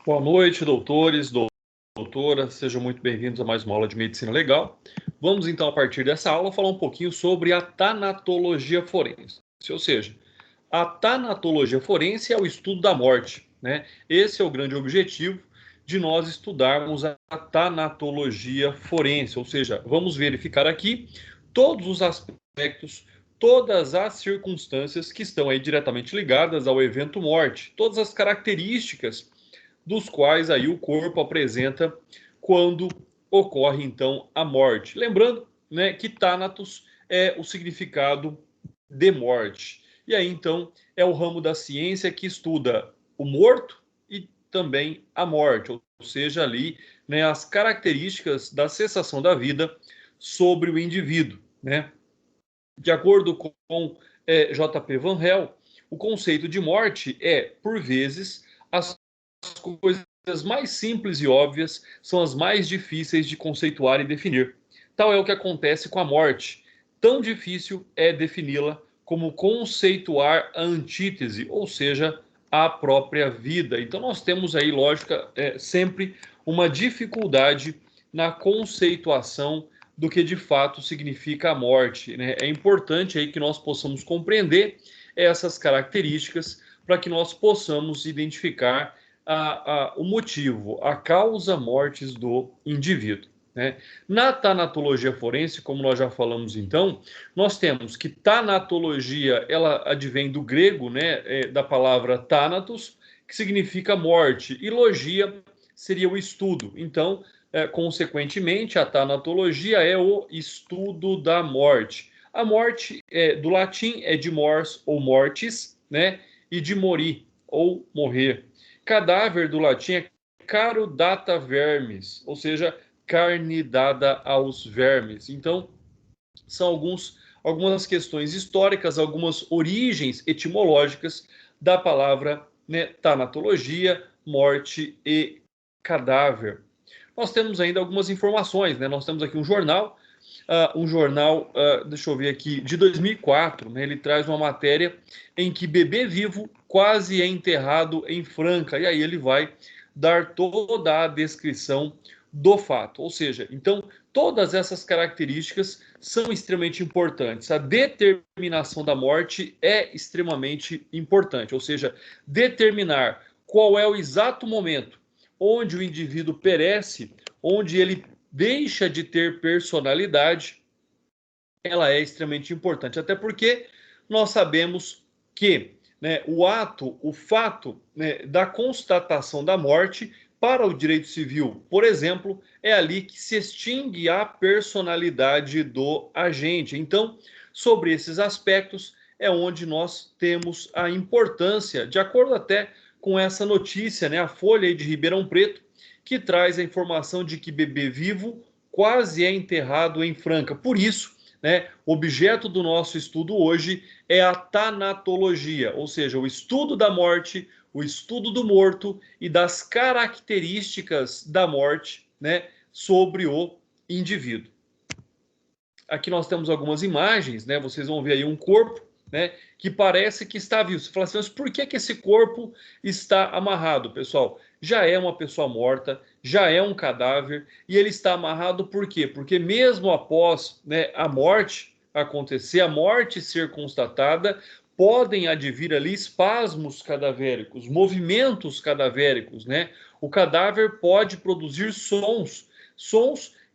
Boa noite, doutores, doutoras, sejam muito bem-vindos a mais uma aula de Medicina Legal. Vamos então, a partir dessa aula, falar um pouquinho sobre a tanatologia forense, ou seja, a tanatologia forense é o estudo da morte, né? Esse é o grande objetivo de nós estudarmos a tanatologia forense, ou seja, vamos verificar aqui todos os aspectos, todas as circunstâncias que estão aí diretamente ligadas ao evento morte, todas as características dos quais aí o corpo apresenta quando ocorre então a morte. Lembrando, né, que Thanatos é o significado de morte. E aí então é o ramo da ciência que estuda o morto e também a morte, ou seja, ali, né, as características da cessação da vida sobre o indivíduo, né? De acordo com J.P. Van Hel, o conceito de morte é, por vezes, as coisas mais simples e óbvias são as mais difíceis de conceituar e definir. Tal é o que acontece com a morte. Tão difícil é defini-la como conceituar a antítese, ou seja, a própria vida. Então nós temos aí, lógica, sempre uma dificuldade na conceituação do que de fato significa a morte, né? É importante aí que nós possamos compreender essas características para que nós possamos identificar o motivo, a causa mortis do indivíduo, né? Na tanatologia forense, como nós já falamos então, nós temos que tanatologia, ela advém do grego, né, da palavra thanatos, que significa morte, e logia seria o estudo. Então, consequentemente, a tanatologia é o estudo da morte. A morte, do latim, é de mors ou mortis, né, e de mori ou morrer. Cadáver do latim é caro data vermis, ou seja, carne dada aos vermes. Então, são algumas questões históricas, algumas origens etimológicas da palavra, né, tanatologia, morte e cadáver. Nós temos ainda algumas informações, né? Nós temos aqui um jornal, deixa eu ver aqui, de 2004, né? Ele traz uma matéria em que bebê vivo quase é enterrado em Franca, e aí ele vai dar toda a descrição do fato. Ou seja, então, todas essas características são extremamente importantes. A determinação da morte é extremamente importante, ou seja, determinar qual é o exato momento onde o indivíduo perece, onde ele deixa de ter personalidade, ela é extremamente importante. Até porque nós sabemos que, né, o fato, né, da constatação da morte, para o direito civil, por exemplo, é ali que se extingue a personalidade do agente. Então, sobre esses aspectos, é onde nós temos a importância, de acordo até com essa notícia, né, a Folha de Ribeirão Preto, que traz a informação de que bebê vivo quase é enterrado em Franca. Por isso, né, o objeto do nosso estudo hoje é a tanatologia, ou seja, o estudo da morte, o estudo do morto e das características da morte, né, sobre o indivíduo. Aqui nós temos algumas imagens, né? Vocês vão ver aí um corpo, né, que parece que está vivo. Você fala assim, mas por que esse corpo está amarrado, pessoal? Já é uma pessoa morta, já é um cadáver, e ele está amarrado por quê? Porque mesmo após, né, a morte acontecer, a morte ser constatada, podem advir ali espasmos cadavéricos, movimentos cadavéricos, né? O cadáver pode produzir sons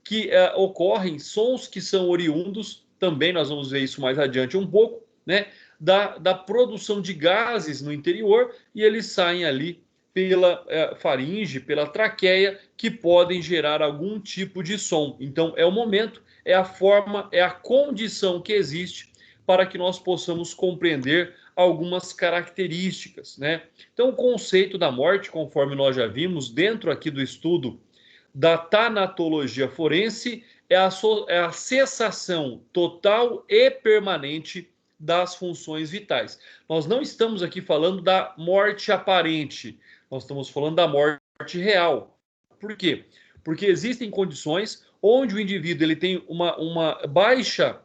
que ocorrem, sons que são oriundos, também nós vamos ver isso mais adiante um pouco, né, da produção de gases no interior, e eles saem ali pela faringe, pela traqueia, que podem gerar algum tipo de som. Então, é o momento, é a forma, é a condição que existe para que nós possamos compreender algumas características, né? Então, o conceito da morte, conforme nós já vimos, dentro aqui do estudo da tanatologia forense, é a cessação total e permanente das funções vitais. Nós não estamos aqui falando da morte aparente, nós estamos falando da morte real. Por quê? Porque existem condições onde o indivíduo ele tem uma baixa,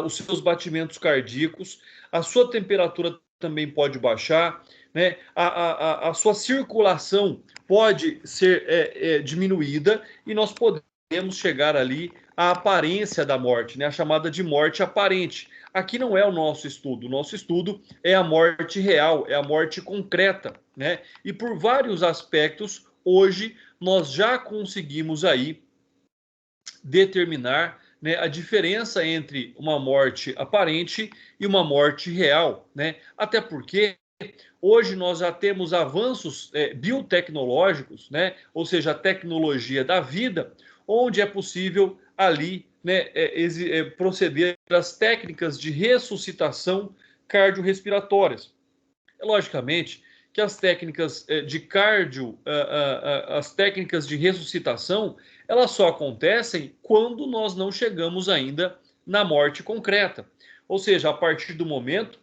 os seus batimentos cardíacos, a sua temperatura também pode baixar, né, a sua circulação pode ser diminuída e nós podemos chegar ali à aparência da morte, né, a chamada de morte aparente. Aqui não é o nosso estudo é a morte real, é a morte concreta, né? E por vários aspectos, hoje nós já conseguimos aí determinar, né, a diferença entre uma morte aparente e uma morte real, né? Até porque hoje nós já temos avanços biotecnológicos, né? Ou seja, a tecnologia da vida, onde é possível ali, né, proceder às técnicas de ressuscitação cardiorrespiratórias. Logicamente que as técnicas de cardio, as técnicas de ressuscitação, elas só acontecem quando nós não chegamos ainda na morte concreta. Ou seja, a partir do momento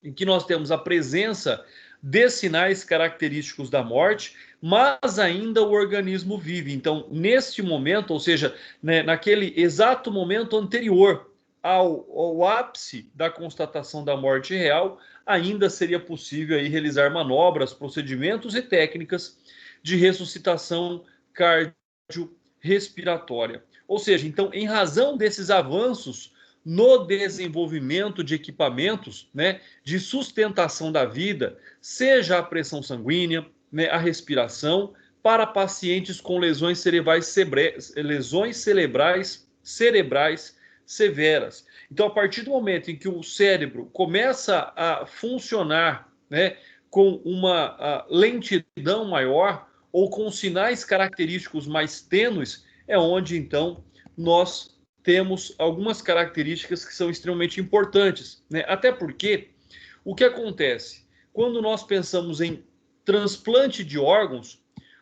em que nós temos a presença de sinais característicos da morte, mas ainda o organismo vive. Então, neste momento, ou seja, né, naquele exato momento anterior ao ápice da constatação da morte real, ainda seria possível aí realizar manobras, procedimentos e técnicas de ressuscitação cardiorrespiratória. Ou seja, então, em razão desses avanços no desenvolvimento de equipamentos, né, de sustentação da vida, seja a pressão sanguínea, né, a respiração, para pacientes com lesões cerebrais severas. Então, a partir do momento em que o cérebro começa a funcionar, né, com uma lentidão maior ou com sinais característicos mais tênues, é onde então nós temos algumas características que são extremamente importantes, né? Até porque o que acontece quando nós pensamos em transplante de órgãos,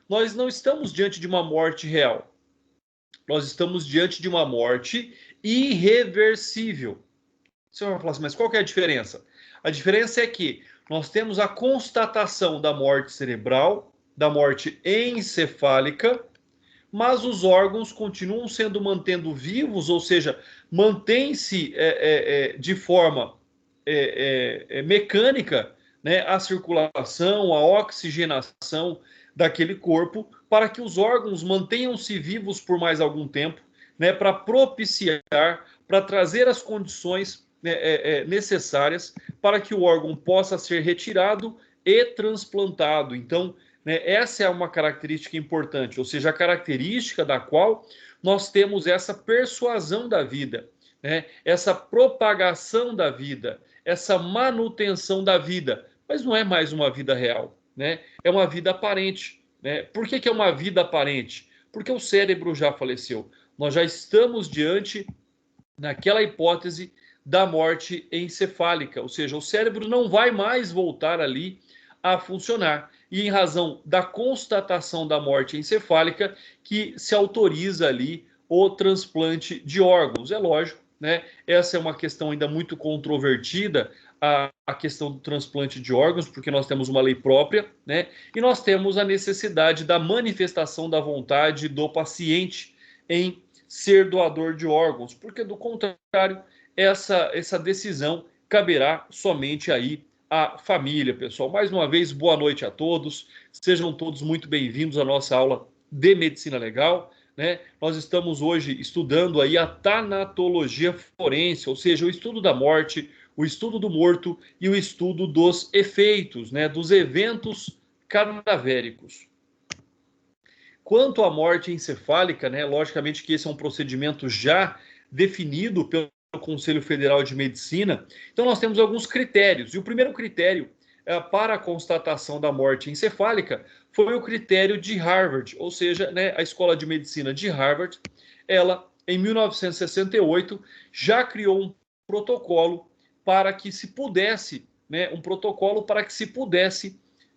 nós não estamos diante de uma morte real. Nós estamos diante de uma morte irreversível. Você vai falar assim, mas qual que é a diferença? A diferença é que nós temos a constatação da morte cerebral, da morte encefálica, mas os órgãos continuam sendo mantendo vivos, ou seja, mantém-se de forma mecânica, né, a circulação, a oxigenação daquele corpo, para que os órgãos mantenham-se vivos por mais algum tempo, né, para propiciar, para trazer as condições necessárias para que o órgão possa ser retirado e transplantado. Então, né, essa é uma característica importante, ou seja, a característica da qual nós temos essa persuasão da vida, né, essa propagação da vida, essa manutenção da vida, mas não é mais uma vida real, né? É uma vida aparente, né? Por que é uma vida aparente? Porque o cérebro já faleceu. Nós já estamos diante, naquela hipótese, da morte encefálica, ou seja, o cérebro não vai mais voltar ali a funcionar. E em razão da constatação da morte encefálica que se autoriza ali o transplante de órgãos. É lógico, né? Essa é uma questão ainda muito controvertida, a questão do transplante de órgãos, porque nós temos uma lei própria, né? E nós temos a necessidade da manifestação da vontade do paciente em ser doador de órgãos, porque do contrário, essa decisão caberá somente aí à família, pessoal. Mais uma vez, boa noite a todos. Sejam todos muito bem-vindos à nossa aula de Medicina Legal, né? Nós estamos hoje estudando aí a tanatologia forense, ou seja, o estudo da morte, o estudo do morto e o estudo dos efeitos, né, dos eventos cadavéricos. Quanto à morte encefálica, né, logicamente que esse é um procedimento já definido pelo Conselho Federal de Medicina. Então nós temos alguns critérios. E o primeiro critério para a constatação da morte encefálica foi o critério de Harvard, ou seja, né, a Escola de Medicina de Harvard, ela em 1968 já criou um protocolo para que se pudesse, né,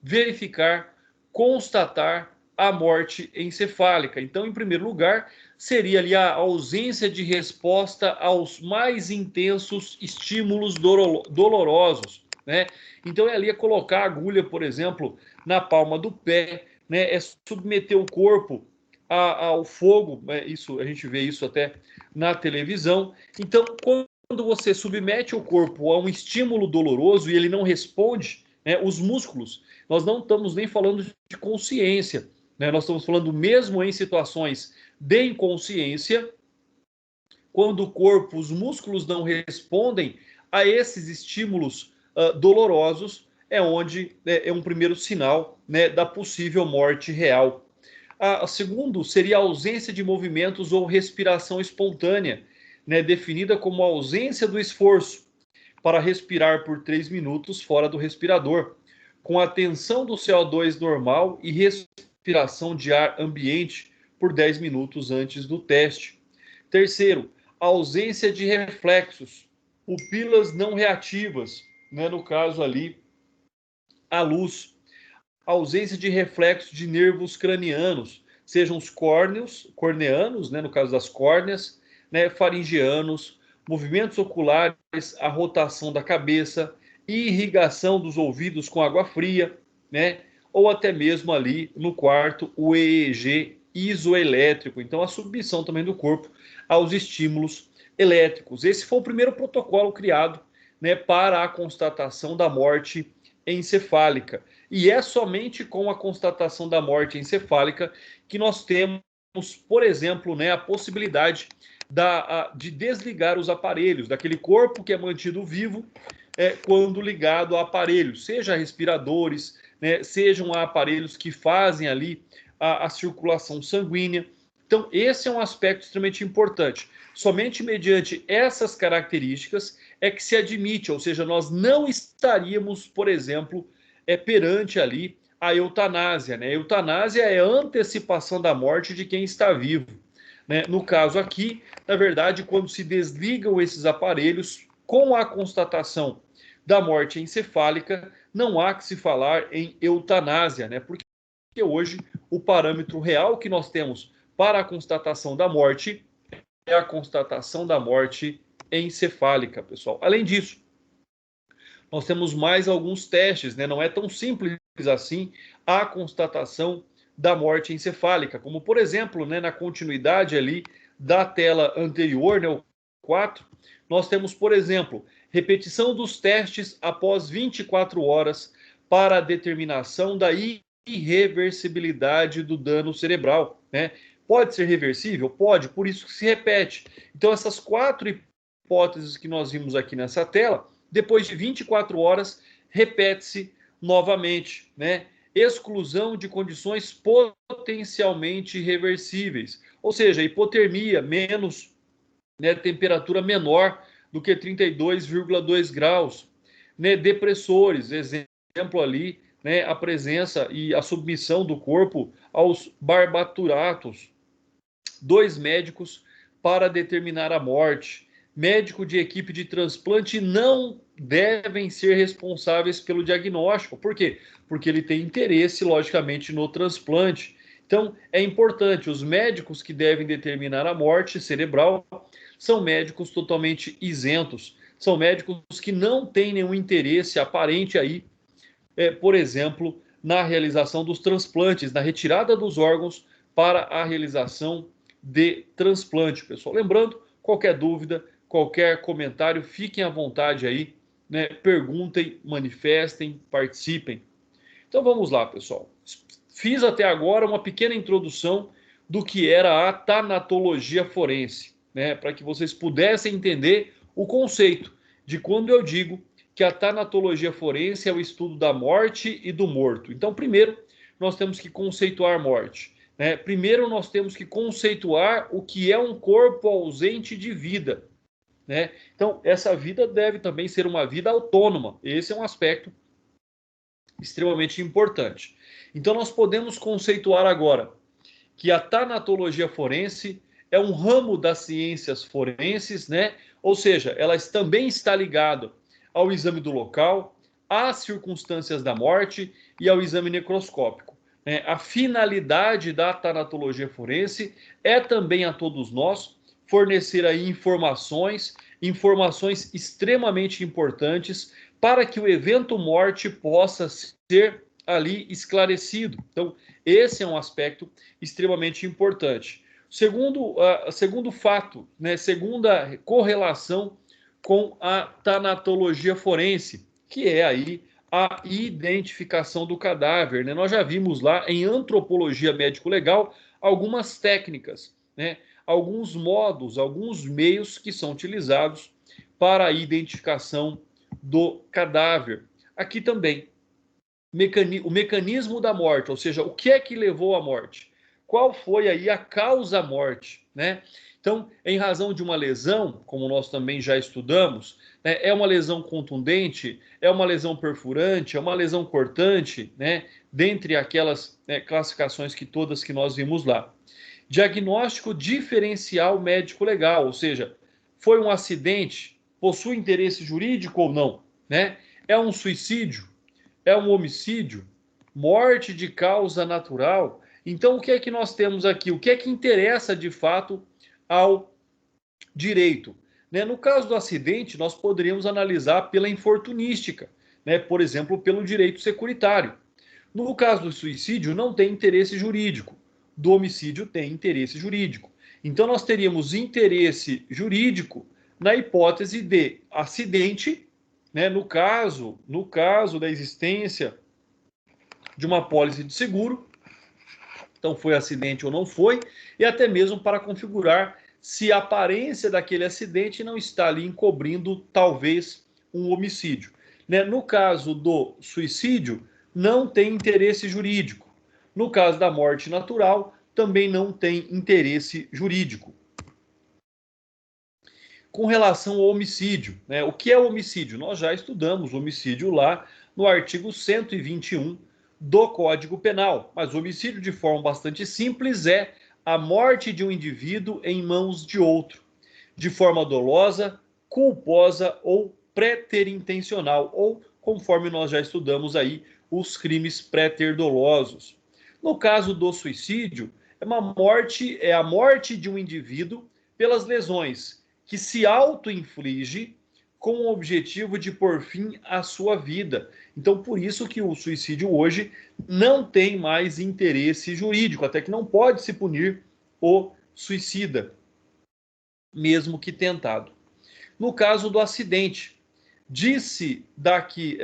verificar, constatar a morte encefálica. Então, em primeiro lugar, seria ali a ausência de resposta aos mais intensos estímulos dolorosos, né? Então, é ali colocar a agulha, por exemplo, na palma do pé, né? É submeter o corpo ao fogo, né? Isso, a gente vê isso até na televisão. Então, quando você submete o corpo a um estímulo doloroso e ele não responde, né? Os músculos, nós não estamos nem falando de consciência, né? Nós estamos falando mesmo em situações de inconsciência, quando o corpo, os músculos não respondem a esses estímulos dolorosos, é onde é um primeiro sinal, né, da possível morte real. A segundo seria a ausência de movimentos ou respiração espontânea, né, definida como a ausência do esforço para respirar por 3 minutos fora do respirador, com a tensão do CO2 normal e respiração de ar ambiente por 10 minutos antes do teste. Terceiro, a ausência de reflexos, pupilas não reativas, né, no caso ali, a luz, ausência de reflexo de nervos cranianos, sejam os corneanos, né, no caso das córneas, né, faringianos, movimentos oculares, a rotação da cabeça, irrigação dos ouvidos com água fria, né, ou até mesmo ali no quarto o EEG isoelétrico, então a submissão também do corpo aos estímulos elétricos. Esse foi o primeiro protocolo criado, né, para a constatação da morte encefálica. E é somente com a constatação da morte encefálica que nós temos, por exemplo, né, a possibilidade de desligar os aparelhos, daquele corpo que é mantido vivo quando ligado a aparelhos, seja respiradores, né, sejam aparelhos que fazem ali a circulação sanguínea. Então, esse é um aspecto extremamente importante. Somente mediante essas características é que se admite, ou seja, nós não estaríamos, por exemplo, perante ali a eutanásia, né? A eutanásia é a antecipação da morte de quem está vivo, né? No caso aqui, na verdade, quando se desligam esses aparelhos, com a constatação da morte encefálica, não há que se falar em eutanásia, né? Porque hoje o parâmetro real que nós temos para a constatação da morte é a constatação da morte encefálica, pessoal. Além disso, nós temos mais alguns testes, né? Não é tão simples assim a constatação da morte encefálica, como por exemplo, né, na continuidade ali da tela anterior, né, o 4, nós temos, por exemplo, repetição dos testes após 24 horas para a determinação da irreversibilidade do dano cerebral, né? Pode ser reversível? Pode, por isso que se repete. Então, essas 4 hipóteses que nós vimos aqui nessa tela, depois de 24 horas, repete-se novamente, né? Exclusão de condições potencialmente reversíveis, ou seja, hipotermia menos, né, temperatura menor do que 32,2 graus, né, depressores, exemplo ali, né, a presença e a submissão do corpo aos barbituratos. 2 médicos para determinar a morte. Médico de equipe de transplante não devem ser responsáveis pelo diagnóstico. Por quê? Porque ele tem interesse, logicamente, no transplante. Então, é importante, os médicos que devem determinar a morte cerebral são médicos totalmente isentos. São médicos que não têm nenhum interesse aparente aí, por exemplo, na realização dos transplantes, na retirada dos órgãos para a realização de transplante, pessoal. Lembrando, qualquer dúvida, qualquer comentário, fiquem à vontade aí, né? Perguntem, manifestem, participem. Então vamos lá, pessoal. Fiz até agora uma pequena introdução do que era a tanatologia forense, né? Para que vocês pudessem entender o conceito de quando eu digo que a tanatologia forense é o estudo da morte e do morto. Então, primeiro, nós temos que conceituar a morte, né? Primeiro, nós temos que conceituar o que é um corpo ausente de vida, né? Então, essa vida deve também ser uma vida autônoma. Esse é um aspecto extremamente importante. Então, nós podemos conceituar agora que a tanatologia forense é um ramo das ciências forenses, né? Ou seja, ela também está ligada ao exame do local, às circunstâncias da morte e ao exame necroscópico. A finalidade da tanatologia forense é também a todos nós fornecer aí informações extremamente importantes para que o evento morte possa ser ali esclarecido. Então, esse é um aspecto extremamente importante. Segundo fato, né, segunda correlação com a tanatologia forense, que é aí a identificação do cadáver, né? Nós já vimos lá em antropologia médico-legal algumas técnicas, né? Alguns modos, alguns meios que são utilizados para a identificação do cadáver. Aqui também, o mecanismo da morte, ou seja, o que é que levou à morte? Qual foi aí a causa-morte, né? Então, em razão de uma lesão, como nós também já estudamos, né, é uma lesão contundente, é uma lesão perfurante, é uma lesão cortante, né? Dentre aquelas, né, classificações que todas que nós vimos lá. Diagnóstico diferencial médico-legal, ou seja, foi um acidente, possui interesse jurídico ou não, né? É um suicídio, é um homicídio, morte de causa natural. Então, o que é que nós temos aqui? O que é que interessa de fato ao direito? Né? No caso do acidente, nós poderíamos analisar pela infortunística, né? Por exemplo, pelo direito securitário. No caso do suicídio, não tem interesse jurídico. Do homicídio, tem interesse jurídico. Então, nós teríamos interesse jurídico na hipótese de acidente, né? No caso da existência de uma apólice de seguro, então foi acidente ou não foi, e até mesmo para configurar se a aparência daquele acidente não está ali encobrindo talvez um homicídio. Né? No caso do suicídio, não tem interesse jurídico. No caso da morte natural, também não tem interesse jurídico. Com relação ao homicídio, né? O que é o homicídio? Nós já estudamos o homicídio lá no artigo 121 do Código Penal, mas o homicídio, de forma bastante simples, é a morte de um indivíduo em mãos de outro, de forma dolosa, culposa ou préterintencional, ou conforme nós já estudamos aí, os crimes préter-dolosos. No caso do suicídio, é a morte de um indivíduo pelas lesões que se auto-inflige com o objetivo de pôr fim à sua vida. Então, por isso que o suicídio hoje não tem mais interesse jurídico, até que não pode se punir o suicida, mesmo que tentado. No caso do acidente, disse que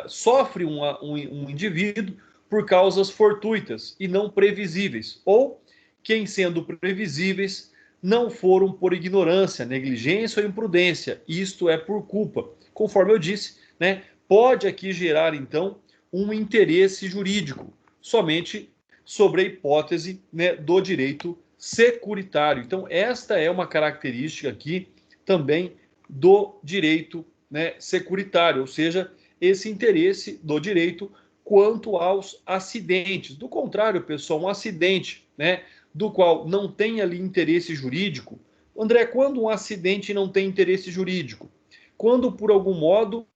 sofre um indivíduo por causas fortuitas e não previsíveis, ou que, sendo previsíveis, não foram por ignorância, negligência ou imprudência, isto é por culpa. Conforme eu disse, né, pode aqui gerar, então, um interesse jurídico, somente sobre a hipótese, né, do direito securitário. Então, esta é uma característica aqui também do direito, né, securitário, ou seja, esse interesse do direito quanto aos acidentes. Do contrário, pessoal, um acidente, né, do qual não tem ali interesse jurídico. André, quando um acidente não tem interesse jurídico? Quando, por algum modo,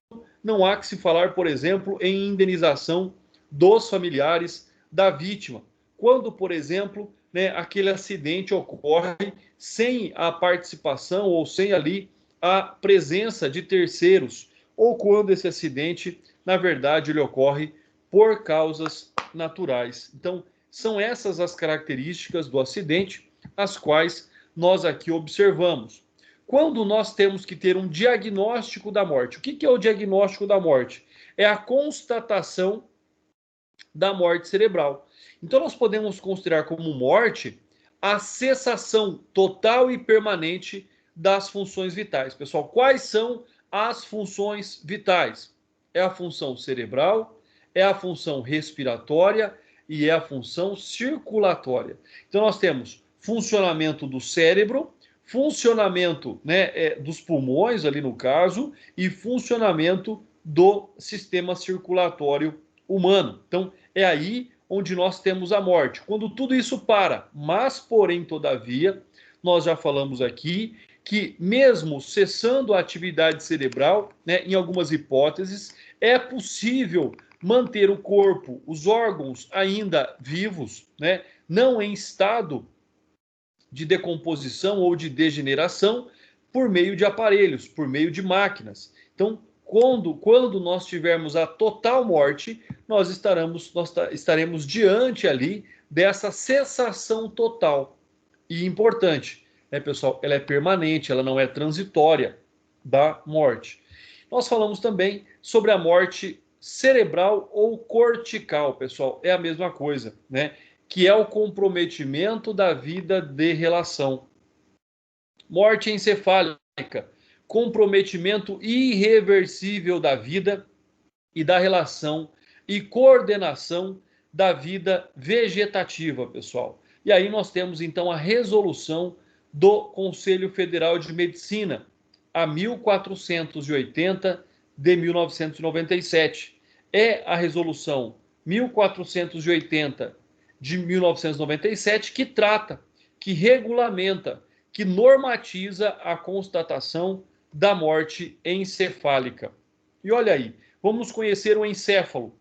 não há que se falar, por exemplo, em indenização dos familiares da vítima. Quando, por exemplo, né, aquele acidente ocorre sem a participação ou sem ali a presença de terceiros, ou quando esse acidente, na verdade, ele ocorre por causas naturais. Então, são essas as características do acidente, as quais nós aqui observamos. Quando nós temos que ter um diagnóstico da morte, o que é o diagnóstico da morte? É a constatação da morte cerebral. Então, nós podemos considerar como morte a cessação total e permanente das funções vitais. Pessoal, quais são as funções vitais? É a função cerebral, é a função respiratória e é a função circulatória. Então, nós temos funcionamento do cérebro, funcionamento, né, dos pulmões, ali no caso, e funcionamento do sistema circulatório humano. Então, é aí onde nós temos a morte. Quando tudo isso para, mas, porém, todavia, nós já falamos aqui que, mesmo cessando a atividade cerebral, né, em algumas hipóteses, é possível manter o corpo, os órgãos ainda vivos, né, não em estado de decomposição ou de degeneração, por meio de aparelhos, por meio de máquinas. Então, quando nós tivermos a total morte, nós estaremos diante ali dessa cessação total. E importante, né, pessoal? Ela é permanente, ela não é transitória da morte. Nós falamos também sobre a morte cerebral ou cortical, pessoal, é a mesma coisa, né? Que é o comprometimento da vida de relação. Morte encefálica, comprometimento irreversível da vida e da relação e coordenação da vida vegetativa, pessoal. E aí nós temos então a resolução do Conselho Federal de Medicina, a 1480 de 1997. É a resolução 1480 de 1997 que trata, que regulamenta, que normatiza a constatação da morte encefálica. E olha aí, vamos conhecer o encéfalo.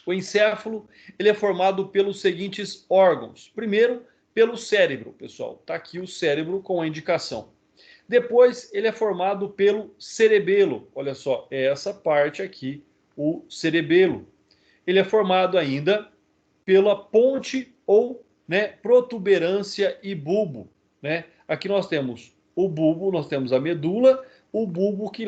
O encéfalo, ele é formado pelos seguintes órgãos. Primeiro, pelo cérebro, pessoal. Está aqui o cérebro com a indicação. Depois, ele é formado pelo cerebelo. Olha só, essa parte aqui, o cerebelo. Ele é formado ainda pela ponte ou, né, protuberância e bulbo, né? Aqui nós temos o bulbo, nós temos a medula, o bulbo que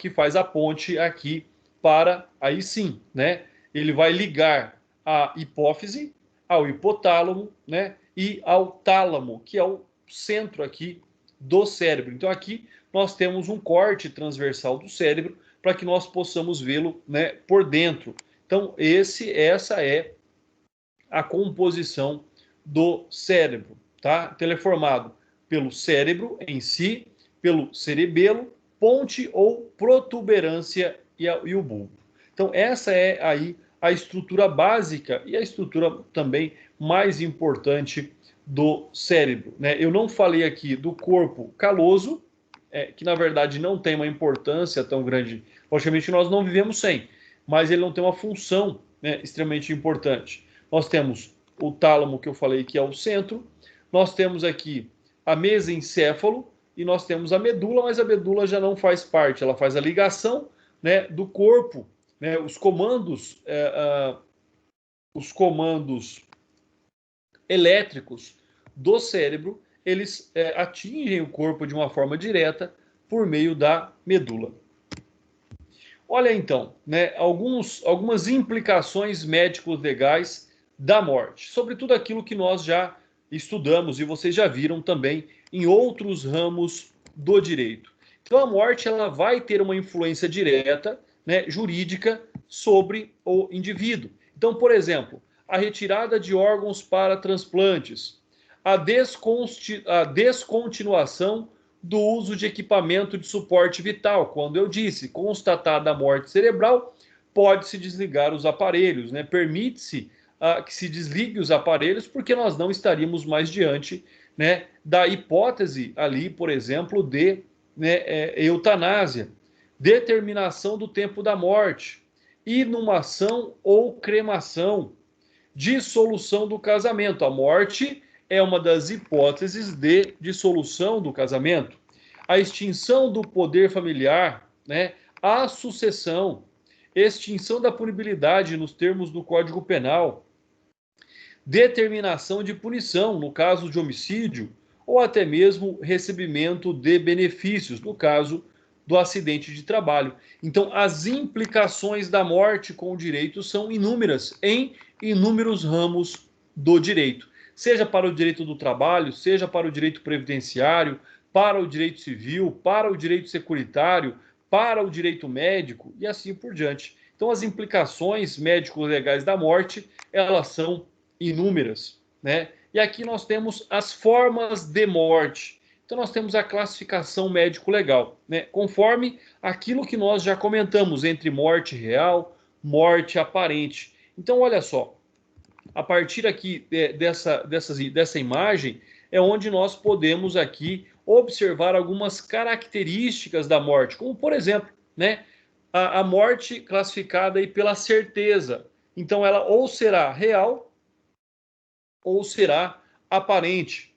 faz a ponte aqui para, aí sim, né? Ele vai ligar a hipófise ao hipotálamo, né? E ao tálamo, que é o centro aqui do cérebro. Então aqui nós temos um corte transversal do cérebro para que nós possamos vê-lo, né, por dentro. Então essa é a composição do cérebro, tá? Então ele é formado pelo cérebro em si, pelo cerebelo, ponte ou protuberância e o bulbo. Então essa é aí a estrutura básica e a estrutura também mais importante do cérebro, né? Eu não falei aqui do corpo caloso, que na verdade não tem uma importância tão grande. Logicamente nós não vivemos sem, mas ele não tem uma função, né, extremamente importante. Nós temos o tálamo, que eu falei que é o centro, nós temos aqui a mesencéfalo e nós temos a medula, mas a medula já não faz parte, ela faz a ligação, né, do corpo, né, os comandos elétricos do cérebro, eles atingem o corpo de uma forma direta por meio da medula. Olha então, né, algumas implicações médico-legais da morte, sobre tudo aquilo que nós já estudamos e vocês já viram também em outros ramos do direito. Então a morte ela vai ter uma influência direta, né, jurídica sobre o indivíduo. Então, por exemplo, a retirada de órgãos para transplantes, a descontinuação do uso de equipamento de suporte vital. Quando eu disse constatada a morte cerebral, pode-se desligar os aparelhos, né? Permite-se que se desligue os aparelhos, porque nós não estaríamos mais diante, né, da hipótese ali, por exemplo, de, né, eutanásia, determinação do tempo da morte, inumação ou cremação, dissolução do casamento. A morte é uma das hipóteses de dissolução do casamento. A extinção do poder familiar, né, a sucessão, extinção da punibilidade nos termos do Código Penal, determinação de punição no caso de homicídio ou até mesmo recebimento de benefícios no caso do acidente de trabalho. Então, as implicações da morte com o direito são inúmeras em inúmeros ramos do direito, seja para o direito do trabalho, seja para o direito previdenciário, para o direito civil, para o direito securitário, para o direito médico e assim por diante. Então, as implicações médico-legais da morte, elas são inúmeras, né? E aqui nós temos as formas de morte. Então, nós temos a classificação médico-legal, né? Conforme aquilo que nós já comentamos entre morte real, morte aparente. Então, olha só, a partir aqui dessa imagem é onde nós podemos aqui observar algumas características da morte, como por exemplo, né, a morte classificada aí pela certeza. Então, ela ou será real ou será aparente.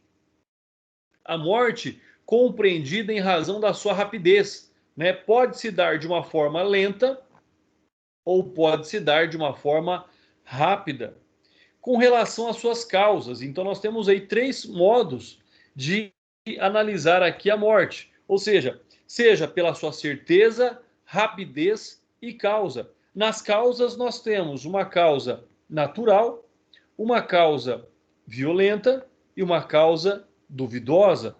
A morte compreendida em razão da sua rapidez, né? Pode se dar de uma forma lenta ou pode se dar de uma forma rápida. Com relação às suas causas, então nós temos aí 3 modos de analisar aqui a morte, ou seja pela sua certeza, rapidez e causa. Nas causas, nós temos uma causa natural, uma causa violenta e uma causa duvidosa,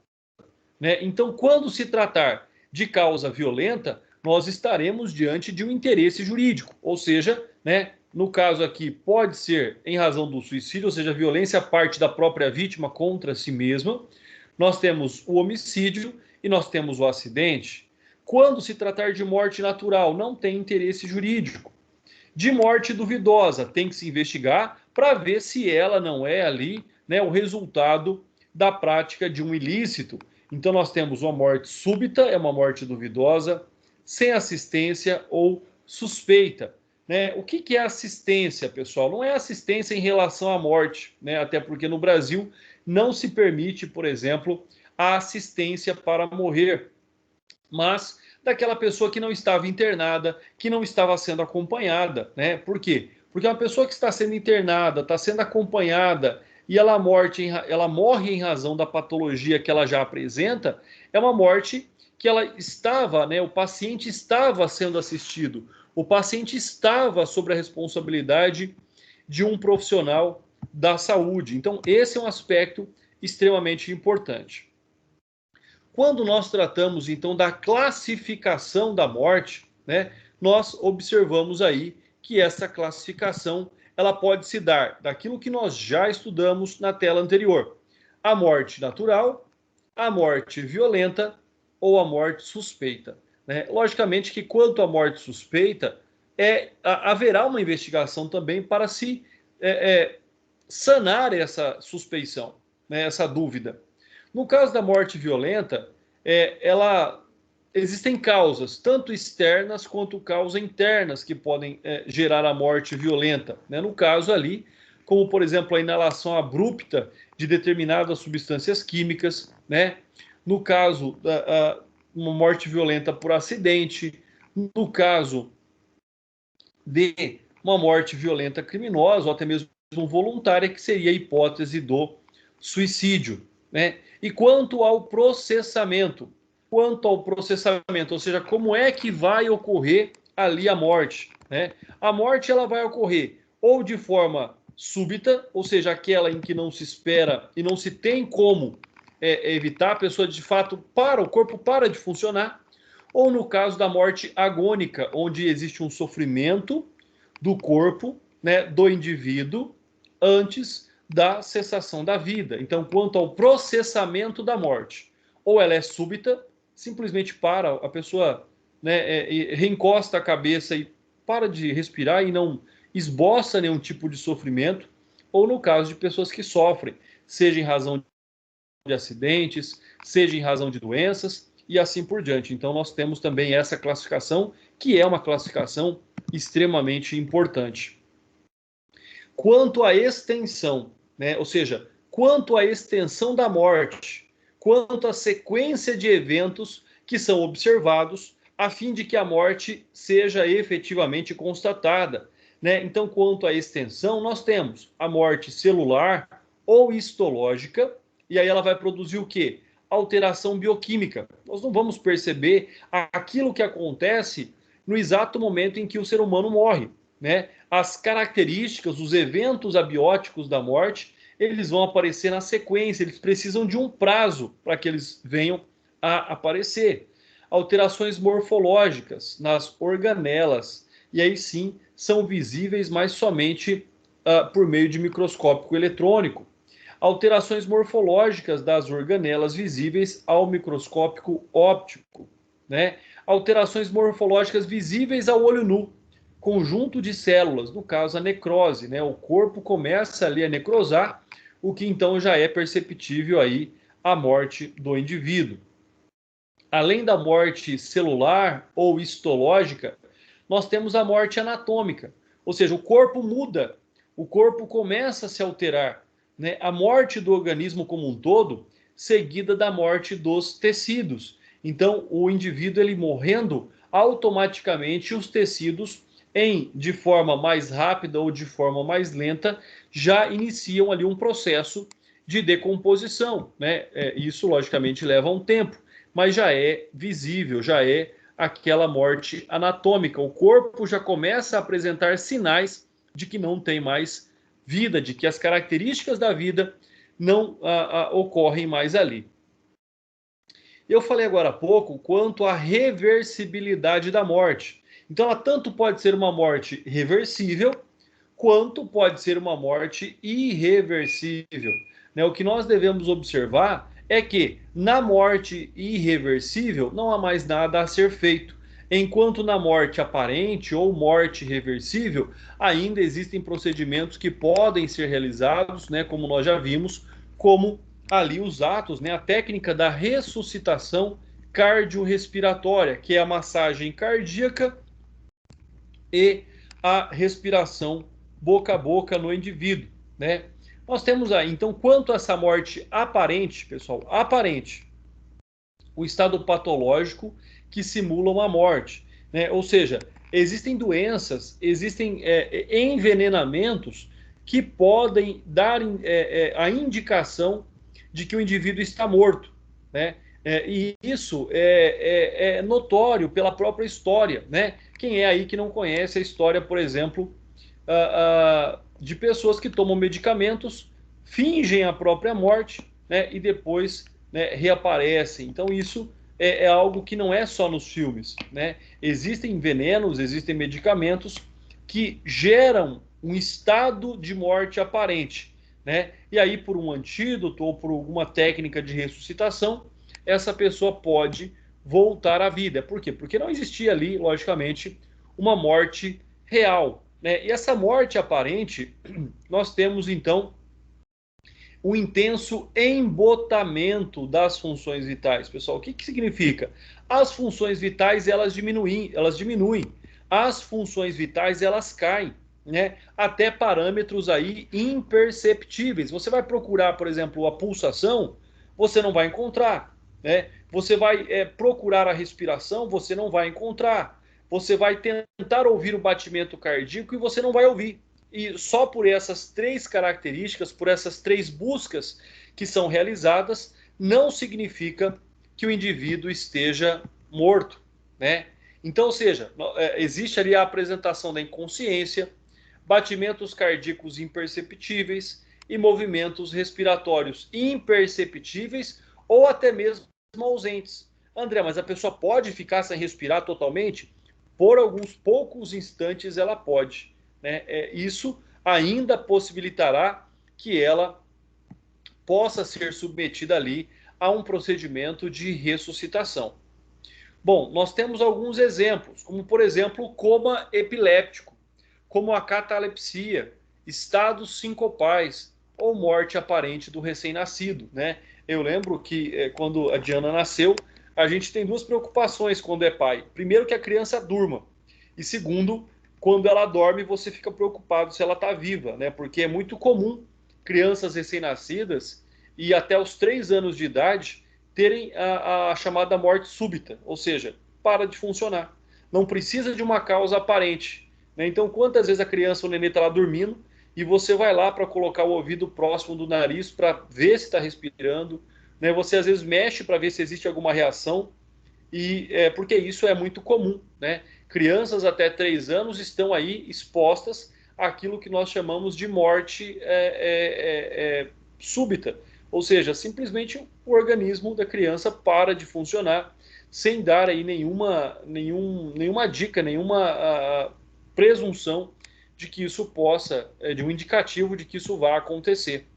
né? Então, quando se tratar de causa violenta, nós estaremos diante de um interesse jurídico, ou seja, né, no caso aqui, pode ser em razão do suicídio, ou seja, a violência parte da própria vítima contra si mesma. Nós temos o homicídio e nós temos o acidente. Quando se tratar de morte natural, não tem interesse jurídico. De morte duvidosa, tem que se investigar para ver se ela não é ali, né, o resultado da prática de um ilícito. Então nós temos uma morte súbita, é uma morte duvidosa, sem assistência ou suspeita. Né? O que é assistência, pessoal? Não é assistência em relação à morte, né? Até porque no Brasil não se permite, por exemplo, a assistência para morrer, mas daquela pessoa que não estava internada, que não estava sendo acompanhada, né? Por quê? Porque uma pessoa que está sendo internada, está sendo acompanhada e ela morre em razão da patologia que ela já apresenta, é uma morte que ela estava, né? O paciente estava sendo assistido, o paciente estava sob a responsabilidade de um profissional da saúde. Então, esse é um aspecto extremamente importante. Quando nós tratamos, então, da classificação da morte, né, nós observamos aí que essa classificação ela pode se dar daquilo que nós já estudamos na tela anterior. A morte natural, a morte violenta ou a morte suspeita. Né? Logicamente que quanto à morte suspeita, haverá uma investigação também para se sanar essa suspeição, né, essa dúvida. No caso da morte violenta, existem causas, tanto externas quanto causas internas, que podem gerar a morte violenta. Né? No caso ali, como por exemplo a inalação abrupta de determinadas substâncias químicas, né? No caso, uma morte violenta por acidente, no caso de uma morte violenta criminosa, ou até mesmo voluntária, que seria a hipótese do suicídio. Né? E quanto ao processamento, ou seja, como é que vai ocorrer ali a morte? Né? A morte ela vai ocorrer ou de forma súbita, ou seja, aquela em que não se espera e não se tem como evitar, a pessoa de fato o corpo para de funcionar, ou no caso da morte agônica, onde existe um sofrimento do corpo, né, do indivíduo antes da cessação da vida. Então, quanto ao processamento da morte, ou ela é súbita, simplesmente para, a pessoa, né, reencosta a cabeça e para de respirar e não esboça nenhum tipo de sofrimento, ou no caso de pessoas que sofrem, seja em razão de acidentes, seja em razão de doenças e assim por diante. Então, nós temos também essa classificação, que é uma classificação extremamente importante. Quanto à extensão, né, ou seja, quanto à extensão da morte, quanto à sequência de eventos que são observados a fim de que a morte seja efetivamente constatada. Né? Então, quanto à extensão, nós temos a morte celular ou histológica, e aí ela vai produzir o quê? Alteração bioquímica. Nós não vamos perceber aquilo que acontece no exato momento em que o ser humano morre. Né? As características, os eventos abióticos da morte, eles vão aparecer na sequência, eles precisam de um prazo para que eles venham a aparecer. Alterações morfológicas nas organelas, e aí sim são visíveis, mas somente por meio de microscópio eletrônico. Alterações morfológicas das organelas visíveis ao microscópio óptico. Né? Alterações morfológicas visíveis ao olho nu. Conjunto de células, no caso a necrose, né? O corpo começa ali a necrosar, o que então já é perceptível aí a morte do indivíduo. Além da morte celular ou histológica, nós temos a morte anatômica, ou seja, o corpo muda, o corpo começa a se alterar, né? A morte do organismo como um todo, seguida da morte dos tecidos. Então, o indivíduo ele morrendo, automaticamente os tecidos de forma mais rápida ou de forma mais lenta, já iniciam ali um processo de decomposição. Né? Isso, logicamente, leva um tempo, mas já é visível, já é aquela morte anatômica. O corpo já começa a apresentar sinais de que não tem mais vida, de que as características da vida não ocorrem mais ali. Eu falei agora há pouco quanto à reversibilidade da morte. Então, ela tanto pode ser uma morte reversível, quanto pode ser uma morte irreversível. Né? O que nós devemos observar é que na morte irreversível não há mais nada a ser feito, enquanto na morte aparente ou morte reversível ainda existem procedimentos que podem ser realizados, né, como nós já vimos, como ali os atos, né, a técnica da ressuscitação cardiorrespiratória, que é a massagem cardíaca e a respiração boca a boca no indivíduo, né? Nós temos aí, então, quanto a essa morte aparente, pessoal, aparente, o estado patológico que simula uma morte, né? Ou seja, existem doenças, existem envenenamentos que podem dar a indicação de que o indivíduo está morto, né? E isso é notório pela própria história, né? Quem é aí que não conhece a história, por exemplo, de pessoas que tomam medicamentos, fingem a própria morte, né? E depois, né, reaparecem. Então isso é algo que não é só nos filmes, né? Existem venenos, existem medicamentos que geram um estado de morte aparente, né? E aí, por um antídoto ou por alguma técnica de ressuscitação, essa pessoa pode voltar à vida. Por quê? Porque não existia ali, logicamente, uma morte real, né? E essa morte aparente, nós temos então um intenso embotamento das funções vitais. Pessoal, o que significa? As funções vitais, elas diminuem, as funções vitais, elas caem, né? Até parâmetros aí imperceptíveis. Você vai procurar, por exemplo, a pulsação, você não vai encontrar, né? Você vai procurar a respiração, você não vai encontrar. Você vai tentar ouvir o batimento cardíaco e você não vai ouvir. E só por essas três características, por essas três buscas que são realizadas, não significa que o indivíduo esteja morto, né? Então, ou seja, existe ali a apresentação da inconsciência, batimentos cardíacos imperceptíveis e movimentos respiratórios imperceptíveis ou até mesmo ausentes. André, mas a pessoa pode ficar sem respirar totalmente? Por alguns poucos instantes ela pode. Né? Isso ainda possibilitará que ela possa ser submetida ali a um procedimento de ressuscitação. Bom, nós temos alguns exemplos, como por exemplo o coma epiléptico, como a catalepsia, estados sincopais ou morte aparente do recém-nascido, né? Eu lembro que quando a Diana nasceu, a gente tem duas preocupações quando é pai. Primeiro, que a criança durma. E segundo, quando ela dorme, você fica preocupado se ela está viva, né? Porque é muito comum crianças recém-nascidas e até os 3 anos de idade terem a chamada morte súbita, ou seja, para de funcionar. Não precisa de uma causa aparente. Né? Então, quantas vezes a criança, o nenê está lá dormindo e você vai lá para colocar o ouvido próximo do nariz para ver se está respirando, né? Você às vezes mexe para ver se existe alguma reação, e porque isso é muito comum, né? Crianças até 3 anos estão aí expostas àquilo que nós chamamos de morte súbita, ou seja, simplesmente o organismo da criança para de funcionar sem dar aí nenhuma dica, nenhuma presunção de que isso possa, de um indicativo de que isso vá acontecer.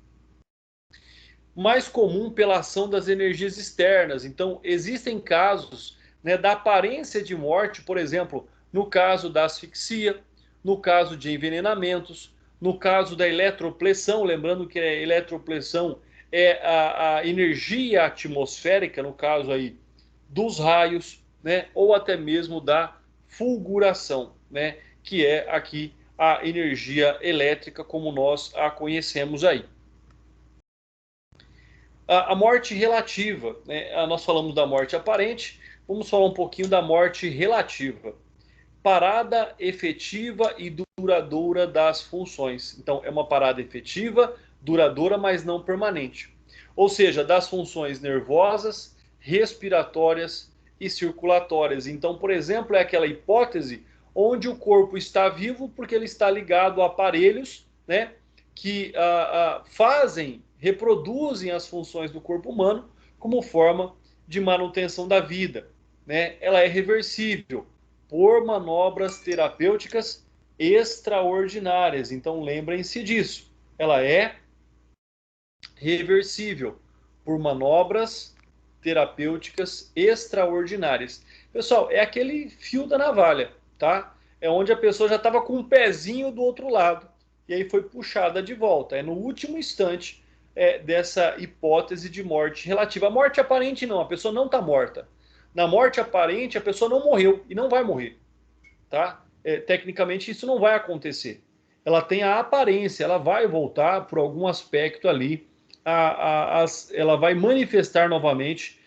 Mais comum pela ação das energias externas. Então, existem casos, né, da aparência de morte, por exemplo, no caso da asfixia, no caso de envenenamentos, no caso da eletropressão, lembrando que a eletropressão é a energia atmosférica, no caso aí dos raios, né, ou até mesmo da fulguração, né, que é aqui a energia elétrica como nós a conhecemos aí. A morte relativa, né? Nós falamos da morte aparente, vamos falar um pouquinho da morte relativa. Parada efetiva e duradoura das funções. Então, é uma parada efetiva, duradoura, mas não permanente. Ou seja, das funções nervosas, respiratórias e circulatórias. Então, por exemplo, é aquela hipótese onde o corpo está vivo porque ele está ligado a aparelhos, né, que reproduzem as funções do corpo humano como forma de manutenção da vida, né? Ela é reversível por manobras terapêuticas extraordinárias. Então, lembrem-se disso. Ela é reversível por manobras terapêuticas extraordinárias. Pessoal, é aquele fio da navalha, tá? É onde a pessoa já estava com um pezinho do outro lado e aí foi puxada de volta. É no último instante dessa hipótese de morte relativa. A morte aparente não, a pessoa não está morta. Na morte aparente, a pessoa não morreu e não vai morrer, tá? Tecnicamente, isso não vai acontecer. Ela tem a aparência, ela vai voltar por algum aspecto ali, ela vai manifestar novamente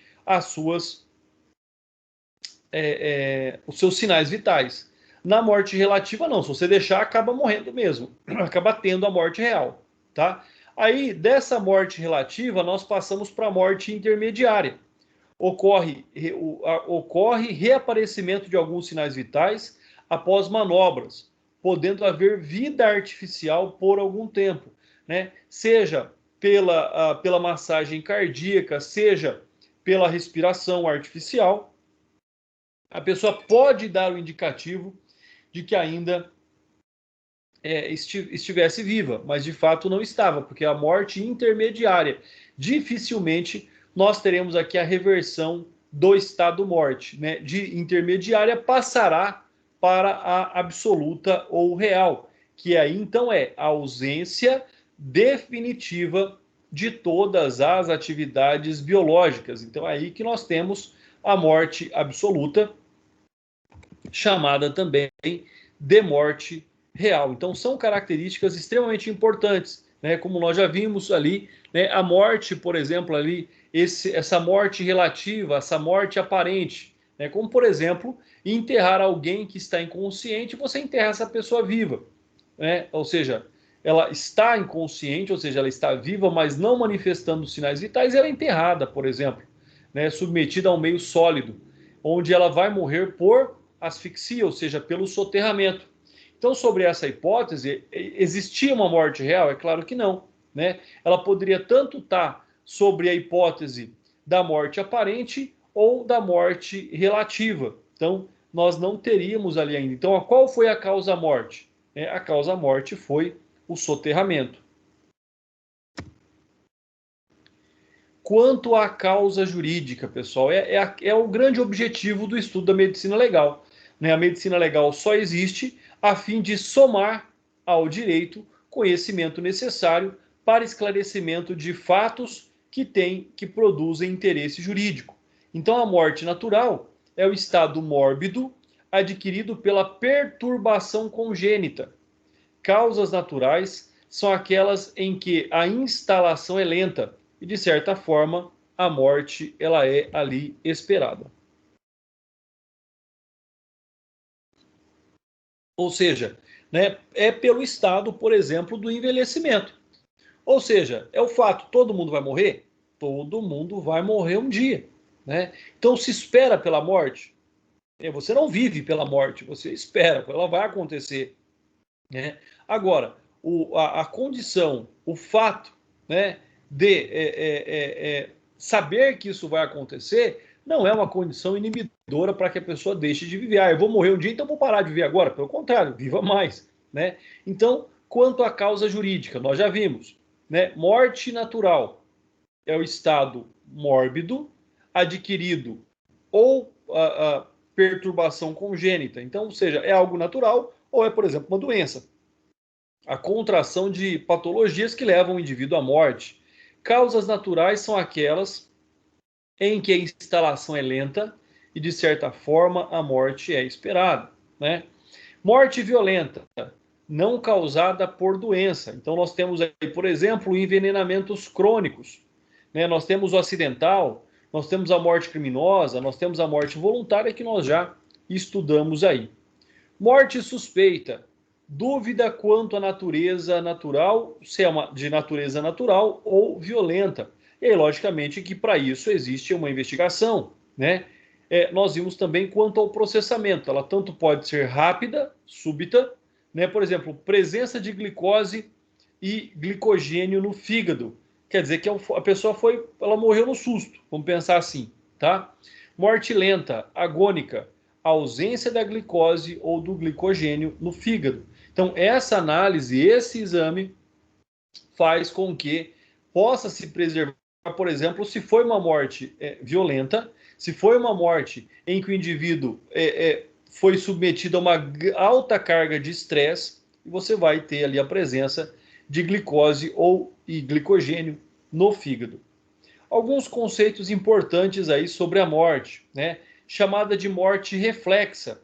os seus sinais vitais. Na morte relativa, não. Se você deixar, acaba morrendo mesmo. Acaba tendo a morte real, tá? Aí, dessa morte relativa, nós passamos para a morte intermediária. Ocorre reaparecimento de alguns sinais vitais após manobras, podendo haver vida artificial por algum tempo, né? Seja pela massagem cardíaca, seja pela respiração artificial, a pessoa pode dar o indicativo de que ainda estivesse viva, mas de fato não estava, porque a morte intermediária, dificilmente nós teremos aqui a reversão do estado morte, né? De intermediária passará para a absoluta ou real, que aí então é a ausência definitiva de todas as atividades biológicas. Então é aí que nós temos a morte absoluta, chamada também de morte real. Então são características extremamente importantes, né? Como nós já vimos ali, né? A morte, por exemplo, ali, essa morte relativa, essa morte aparente, né? Como por exemplo, enterrar alguém que está inconsciente, você enterra essa pessoa viva, né? Ou seja, ela está inconsciente, ou seja, ela está viva, mas não manifestando sinais vitais, e ela é enterrada, por exemplo, né? Submetida a um meio sólido, onde ela vai morrer por asfixia, ou seja, pelo soterramento. Então, sobre essa hipótese, existia uma morte real? É claro que não, né? Ela poderia tanto estar sobre a hipótese da morte aparente ou da morte relativa. Então, nós não teríamos ali ainda. Então, qual foi a causa-morte? A causa-morte foi o soterramento. Quanto à causa jurídica, pessoal, é o grande objetivo do estudo da medicina legal. Né? A medicina legal só existe a fim de somar ao direito conhecimento necessário para esclarecimento de fatos que produzem interesse jurídico. Então, a morte natural é o estado mórbido adquirido pela perturbação congênita. Causas naturais são aquelas em que a instalação é lenta e, de certa forma, a morte ela é ali esperada. Ou seja, né, é pelo estado, por exemplo, do envelhecimento. Ou seja, é o fato, todo mundo vai morrer? Todo mundo vai morrer um dia. Né? Então se espera pela morte. Você não vive pela morte, você espera, ela vai acontecer. Né? Agora, a condição, o fato, né, de saber que isso vai acontecer, não é uma condição inibidora para que a pessoa deixe de viver. Eu vou morrer um dia, então vou parar de viver agora. Pelo contrário, viva mais. Né? Então, quanto à causa jurídica, nós já vimos. Né? Morte natural é o estado mórbido adquirido ou perturbação congênita. Então, ou seja, é algo natural ou é, por exemplo, uma doença. A contração de patologias que levam o indivíduo à morte. Causas naturais são aquelas em que a instalação é lenta e, de certa forma, a morte é esperada. Né? Morte violenta, não causada por doença. Então, nós temos aí, por exemplo, envenenamentos crônicos. Né? Nós temos o acidental, nós temos a morte criminosa, nós temos a morte voluntária que nós já estudamos aí. Morte suspeita, dúvida quanto à natureza natural, se é de natureza natural ou violenta. E aí, logicamente, que para isso existe uma investigação, né? nós vimos também quanto ao processamento. Ela tanto pode ser rápida, súbita, né? Por exemplo, presença de glicose e glicogênio no fígado. Quer dizer que a pessoa ela morreu no susto, vamos pensar assim, tá? Morte lenta, agônica, ausência da glicose ou do glicogênio no fígado. Então, essa análise, esse exame, faz com que possa se preservar, por exemplo, se foi uma morte violenta, se foi uma morte em que o indivíduo foi submetido a uma alta carga de estresse, e você vai ter ali a presença de glicose e glicogênio no fígado. Alguns conceitos importantes aí sobre a morte, né? Chamada de morte reflexa,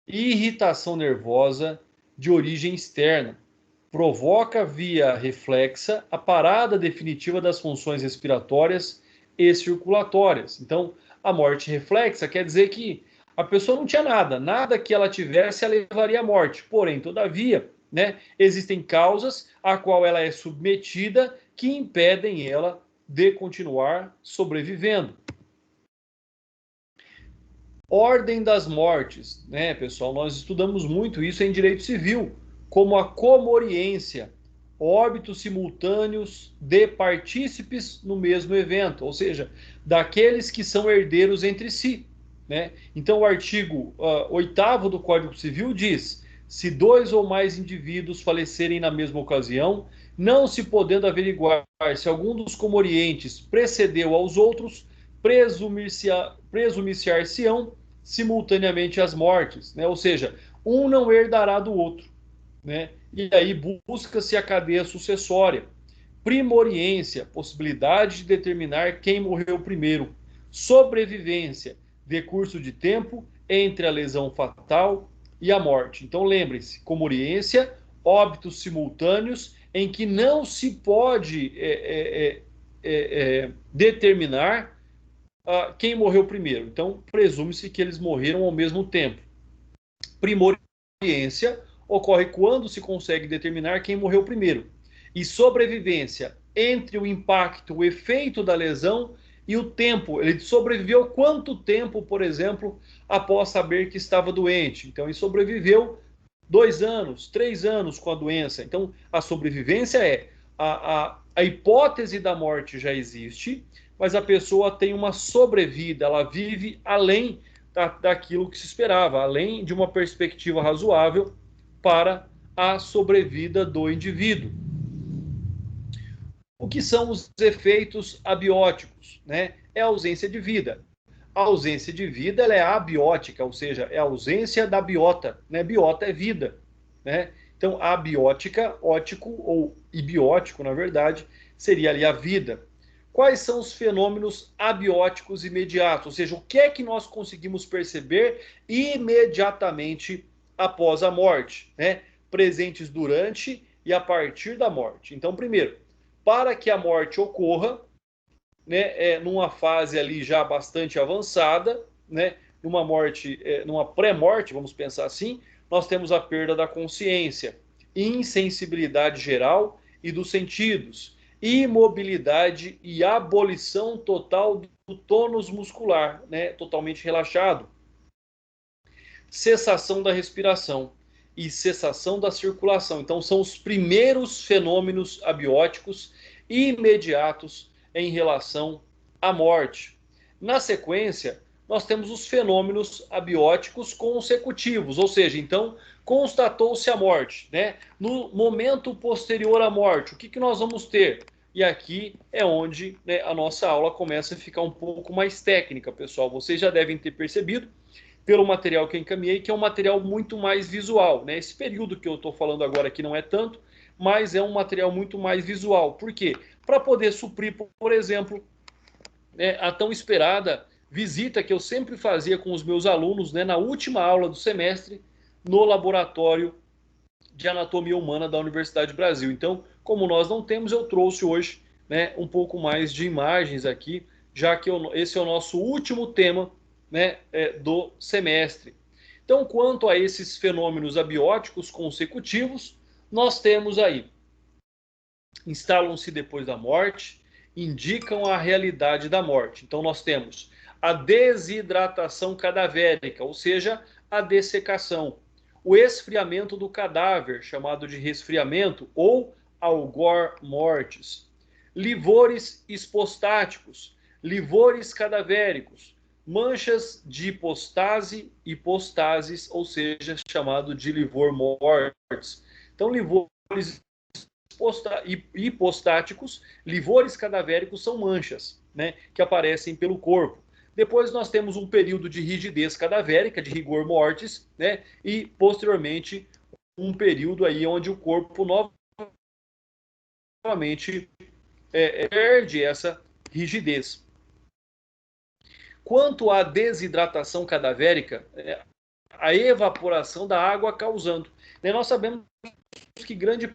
irritação nervosa de origem externa. Provoca via reflexa a parada definitiva das funções respiratórias e circulatórias. Então, a morte reflexa quer dizer que a pessoa não tinha nada que ela tivesse a levaria à morte. Porém, todavia, né, existem causas a qual ela é submetida que impedem ela de continuar sobrevivendo. Ordem das mortes, né, pessoal? Nós estudamos muito isso em direito civil, como a comoriência, óbitos simultâneos de partícipes no mesmo evento, ou seja, daqueles que são herdeiros entre si, né? Então, o artigo 8º do Código Civil diz: se dois ou mais indivíduos falecerem na mesma ocasião, não se podendo averiguar se algum dos comorientes precedeu aos outros, presumir-se-ão simultaneamente as mortes, né? Ou seja, um não herdará do outro, né? E aí busca-se a cadeia sucessória. Primoriência, possibilidade de determinar quem morreu primeiro. Sobrevivência, decurso de tempo entre a lesão fatal e a morte. Então lembre-se, comoriência, óbitos simultâneos em que não se pode determinar quem morreu primeiro. Então, presume-se que eles morreram ao mesmo tempo. Primoriência ocorre quando se consegue determinar quem morreu primeiro. E sobrevivência, entre o impacto, o efeito da lesão e o tempo. Ele sobreviveu quanto tempo, por exemplo, após saber que estava doente. Então, ele sobreviveu 2 anos, 3 anos com a doença. Então, a sobrevivência a hipótese da morte já existe, mas a pessoa tem uma sobrevida, ela vive além daquilo que se esperava, além de uma perspectiva razoável para a sobrevida do indivíduo. O que são os efeitos abióticos, né? É a ausência de vida. A ausência de vida ela é abiótica, ou seja, é a ausência da biota, né? Biota é vida, né? Então, abiótica, ótico ou ibiótico, na verdade, seria ali a vida. Quais são os fenômenos abióticos imediatos? Ou seja, o que é que nós conseguimos perceber imediatamente após a morte, né? Presentes durante e a partir da morte. Então, primeiro, para que a morte ocorra, né, numa fase ali já bastante avançada, né, numa morte, numa pré-morte, vamos pensar assim, nós temos a perda da consciência, insensibilidade geral e dos sentidos, imobilidade e abolição total do tônus muscular, né, totalmente relaxado, cessação da respiração e cessação da circulação. Então, são os primeiros fenômenos abióticos imediatos em relação à morte. Na sequência, nós temos os fenômenos abióticos consecutivos, ou seja, então, constatou-se a morte, né? No momento posterior à morte, o que nós vamos ter? E aqui é onde, né, a nossa aula começa a ficar um pouco mais técnica, pessoal. Vocês já devem ter percebido pelo material que eu encaminhei, que é um material muito mais visual, né? Esse período que eu estou falando agora aqui não é tanto, mas é um material muito mais visual. Por quê? Para poder suprir, por exemplo, né, a tão esperada visita que eu sempre fazia com os meus alunos, né, na última aula do semestre, no laboratório de anatomia humana da Universidade do Brasil. Então, como nós não temos, eu trouxe hoje, né, um pouco mais de imagens aqui, já que esse é o nosso último tema, né, do semestre. Então, quanto a esses fenômenos abióticos consecutivos, nós temos aí, instalam-se depois da morte, indicam a realidade da morte. Então, nós temos a desidratação cadavérica, ou seja, a dessecação. O esfriamento do cadáver, chamado de resfriamento, ou algor mortis. Livores hipostáticos, livores cadavéricos, manchas de hipostase, hipostases, ou seja, chamado de livor mortis. Então, livores hipostáticos, livores cadavéricos são manchas, né, que aparecem pelo corpo. Depois nós temos um período de rigidez cadavérica, de rigor mortis, né, e posteriormente um período aí onde o corpo novamente perde essa rigidez. Quanto à desidratação cadavérica, a evaporação da água causando. Nós sabemos que grande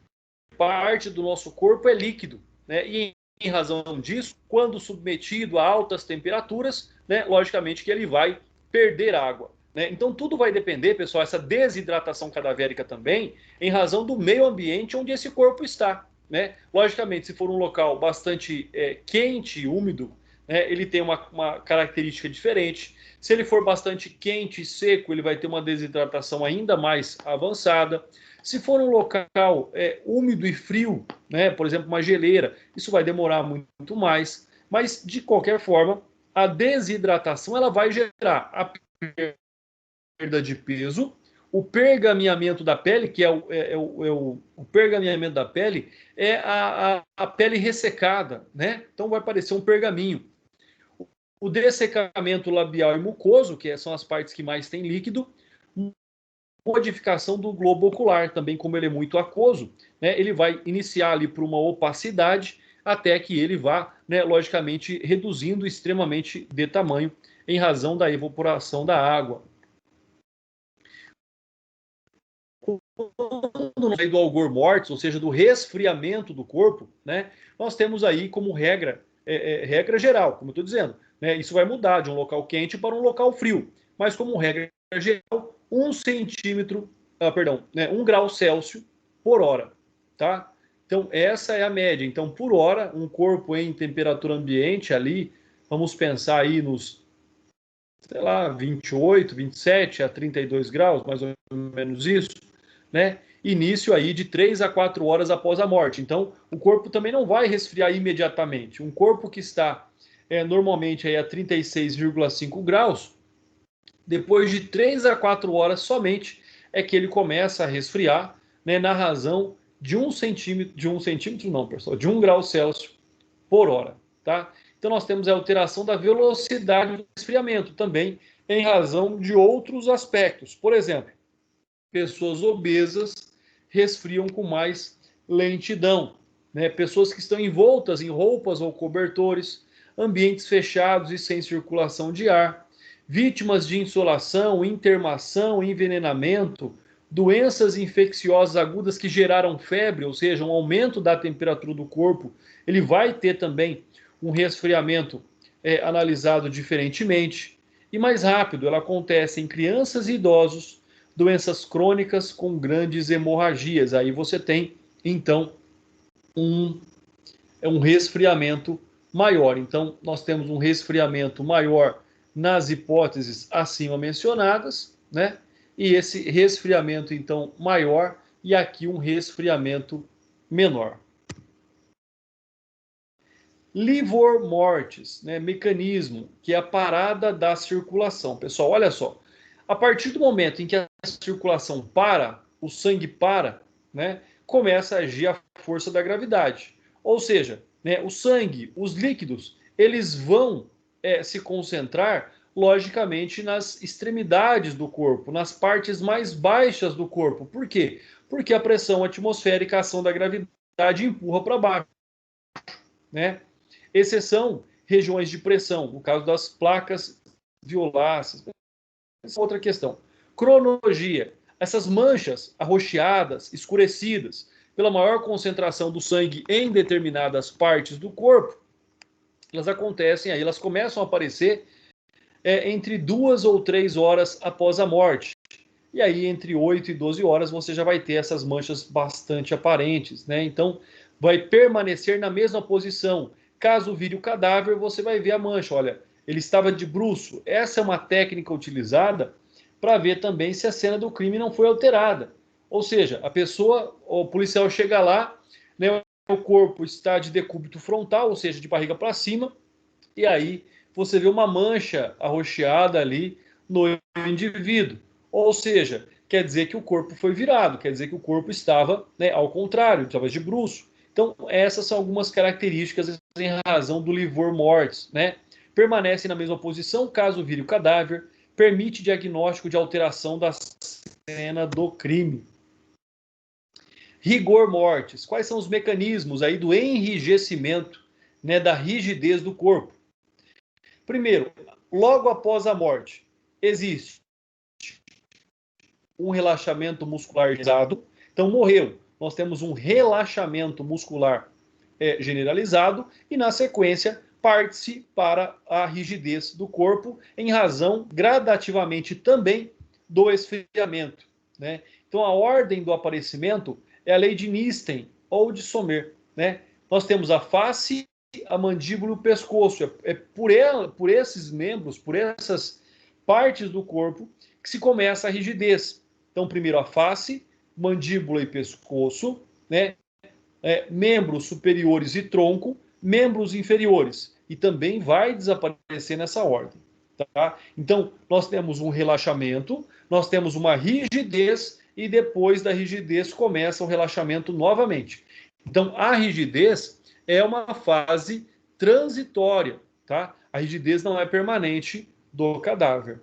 parte do nosso corpo é líquido, né? E em razão disso, quando submetido a altas temperaturas, né, logicamente que ele vai perder água, né? Então tudo vai depender, pessoal, essa desidratação cadavérica também, em razão do meio ambiente onde esse corpo está, né? Logicamente, se for um local bastante quente e úmido, né, ele tem uma característica diferente. Se ele for bastante quente e seco, ele vai ter uma desidratação ainda mais avançada. Se for um local úmido e frio, né, por exemplo, uma geleira, isso vai demorar muito mais. Mas, de qualquer forma, a desidratação ela vai gerar a perda de peso, o pergaminhamento da pele, que o pergaminhamento da pele, é a pele ressecada, né? Então vai parecer um pergaminho. O dessecamento labial e mucoso, que são as partes que mais têm líquido, modificação do globo ocular, também como ele é muito aquoso, né, ele vai iniciar ali por uma opacidade até que ele vá, né, logicamente, reduzindo extremamente de tamanho em razão da evaporação da água. Quando nós do algor mortis, ou seja, do resfriamento do corpo, né, nós temos aí como regra, regra geral, como eu estou dizendo, né, isso vai mudar de um local quente para um local frio, mas como regra geral, 1 centímetro, né, 1 grau Celsius por hora, tá? Então, essa é a média. Então, por hora, um corpo em temperatura ambiente ali, vamos pensar aí nos, sei lá, 28, 27 a 32 graus, mais ou menos isso, né? Início aí de 3 a 4 horas após a morte. Então, o corpo também não vai resfriar imediatamente. Um corpo que está normalmente aí a 36,5 graus, depois de 3 a 4 horas somente é que ele começa a resfriar, né, na razão de 1 centímetro não, pessoal, de 1 grau Celsius por hora, tá? Então nós temos a alteração da velocidade do resfriamento também em razão de outros aspectos. Por exemplo, pessoas obesas resfriam com mais lentidão, né? Pessoas que estão envoltas em roupas ou cobertores, ambientes fechados e sem circulação de ar, vítimas de insolação, intermação, envenenamento, doenças infecciosas agudas que geraram febre, ou seja, um aumento da temperatura do corpo, ele vai ter também um resfriamento analisado diferentemente e mais rápido. Ela acontece em crianças e idosos, doenças crônicas com grandes hemorragias. Aí você tem, então, um resfriamento maior. Então, nós temos um resfriamento maior nas hipóteses acima mencionadas, né? E esse resfriamento, então, maior, e aqui um resfriamento menor. Livor mortis, né? Mecanismo, que é a parada da circulação. Pessoal, olha só. A partir do momento em que a circulação para, o sangue para, né? Começa a agir a força da gravidade. Ou seja, né, o sangue, os líquidos, eles vão se concentrar, logicamente, nas extremidades do corpo, nas partes mais baixas do corpo. Por quê? Porque a pressão atmosférica, a ação da gravidade empurra para baixo, né? Exceção, regiões de pressão, no caso das placas violáceas. Essa é outra questão. Cronologia. Essas manchas arroxeadas, escurecidas, pela maior concentração do sangue em determinadas partes do corpo, elas acontecem aí, elas começam a aparecer entre 2 ou 3 horas após a morte. E aí, entre 8 e 12 horas, você já vai ter essas manchas bastante aparentes, né? Então, vai permanecer na mesma posição. Caso vire o cadáver, você vai ver a mancha. Olha, ele estava de bruço. Essa é uma técnica utilizada para ver também se a cena do crime não foi alterada. Ou seja, a pessoa, o policial chega lá, né, o corpo está de decúbito frontal, ou seja, de barriga para cima, e aí você vê uma mancha arroxeada ali no indivíduo. Ou seja, quer dizer que o corpo foi virado, quer dizer que o corpo estava, né, ao contrário, estava de bruço. Então, essas são algumas características em razão do livor mortis, né? Permanece na mesma posição caso vire o cadáver, permite diagnóstico de alteração da cena do crime. Rigor mortis. Quais são os mecanismos aí do enrijecimento, né, da rigidez do corpo? Primeiro, logo após a morte, existe um relaxamento muscular generalizado. Então, morreu. Nós temos um relaxamento muscular generalizado e, na sequência, parte-se para a rigidez do corpo em razão, gradativamente também, do esfriamento, né? Então, a ordem do aparecimento é a lei de Nisten ou de Sommer, né? Nós temos a face, a mandíbula e o pescoço. É por esses membros, por essas partes do corpo que se começa a rigidez. Então, primeiro a face, mandíbula e pescoço, né? Membros superiores e tronco, membros inferiores. E também vai desaparecer nessa ordem. Tá? Então, nós temos um relaxamento, nós temos uma rigidez e depois da rigidez começa o relaxamento novamente. Então, a rigidez é uma fase transitória, tá? A rigidez não é permanente do cadáver.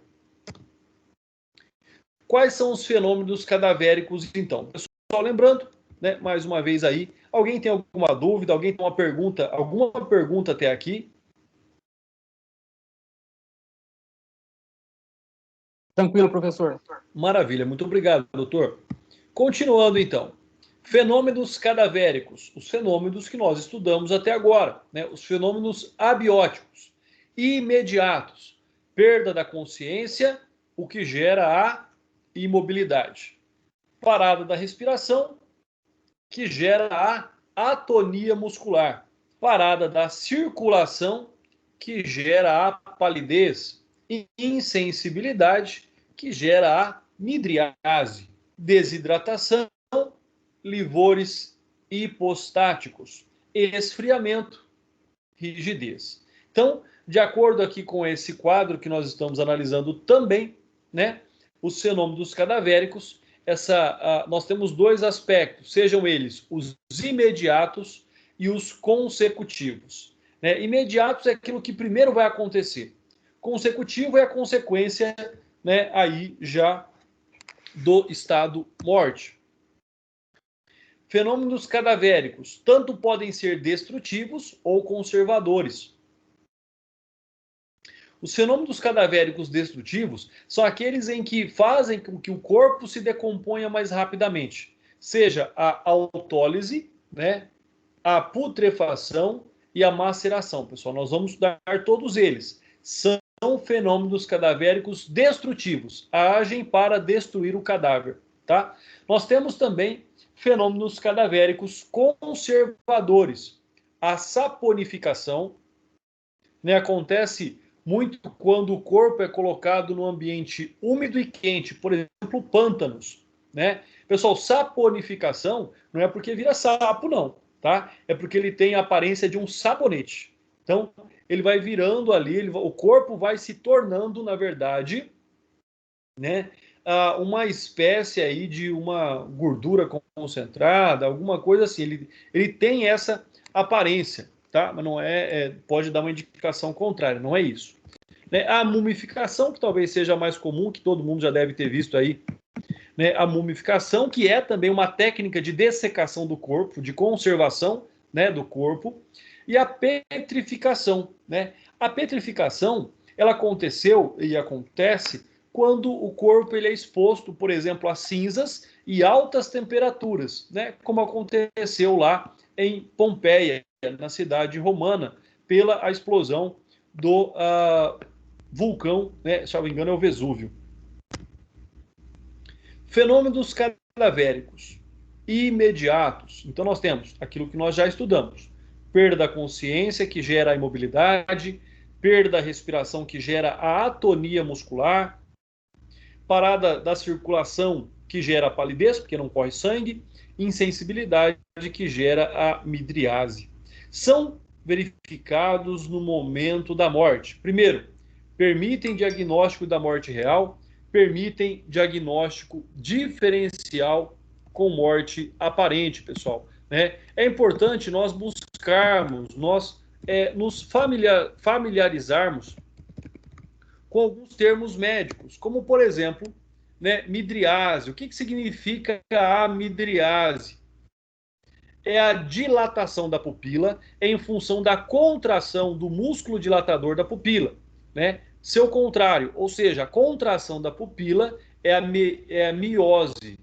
Quais são os fenômenos cadavéricos, então? Pessoal, lembrando, né, mais uma vez aí, alguém tem alguma dúvida, alguém tem alguma pergunta até aqui? Tranquilo, professor. Maravilha, muito obrigado, doutor. Continuando, então. Fenômenos cadavéricos, os fenômenos que nós estudamos até agora, né? Os fenômenos abióticos, imediatos, perda da consciência, o que gera a imobilidade. Parada da respiração, que gera a atonia muscular. Parada da circulação, que gera a palidez. E insensibilidade, que gera a midriase. Desidratação, livores hipostáticos. Esfriamento, rigidez. Então, de acordo aqui com esse quadro que nós estamos analisando também, né, os fenômenos cadavéricos, nós temos dois aspectos, sejam eles os imediatos e os consecutivos. Né? Imediatos é aquilo que primeiro vai acontecer. Consecutivo é a consequência, né, aí já do estado morte. Fenômenos cadavéricos tanto podem ser destrutivos ou conservadores. Os fenômenos cadavéricos destrutivos são aqueles em que fazem com que o corpo se decomponha mais rapidamente, seja a autólise, né, a putrefação e a maceração. Pessoal, nós vamos estudar todos eles. São fenômenos cadavéricos destrutivos, agem para destruir o cadáver, tá? Nós temos também fenômenos cadavéricos conservadores. A saponificação, né, acontece muito quando o corpo é colocado no ambiente úmido e quente, por exemplo, pântanos, né? Pessoal, saponificação não é porque vira sapo, não, tá? É porque ele tem a aparência de um sabonete. Então, ele vai virando ali, o corpo vai se tornando, na verdade, né, uma espécie aí de uma gordura concentrada, alguma coisa assim. Ele tem essa aparência, tá? Mas não pode dar uma indicação contrária, não é isso. Né? A mumificação, que talvez seja mais comum, que todo mundo já deve ter visto aí, né? A mumificação, que é também uma técnica de dessecação do corpo, de conservação, né, do corpo, e a petrificação, né? A petrificação, ela aconteceu e acontece quando o corpo ele é exposto, por exemplo, a cinzas e altas temperaturas, né? Como aconteceu lá em Pompeia, na cidade romana, pela explosão do vulcão, né? Se não me engano, é o Vesúvio. Fenômenos cadavéricos imediatos. Então, nós temos aquilo que nós já estudamos: perda da consciência, que gera a imobilidade, perda da respiração que gera a atonia muscular, parada da circulação que gera a palidez, porque não corre sangue, insensibilidade que gera a midriase. São verificados no momento da morte. Primeiro, permitem diagnóstico da morte real, permitem diagnóstico diferencial com morte aparente, pessoal. Né? É importante nós buscarmos, nos familiarizarmos com alguns termos médicos, como, por exemplo, né, midriase. O que significa a midriase? É a dilatação da pupila em função da contração do músculo dilatador da pupila. Né? Seu contrário, ou seja, a contração da pupila é a miose.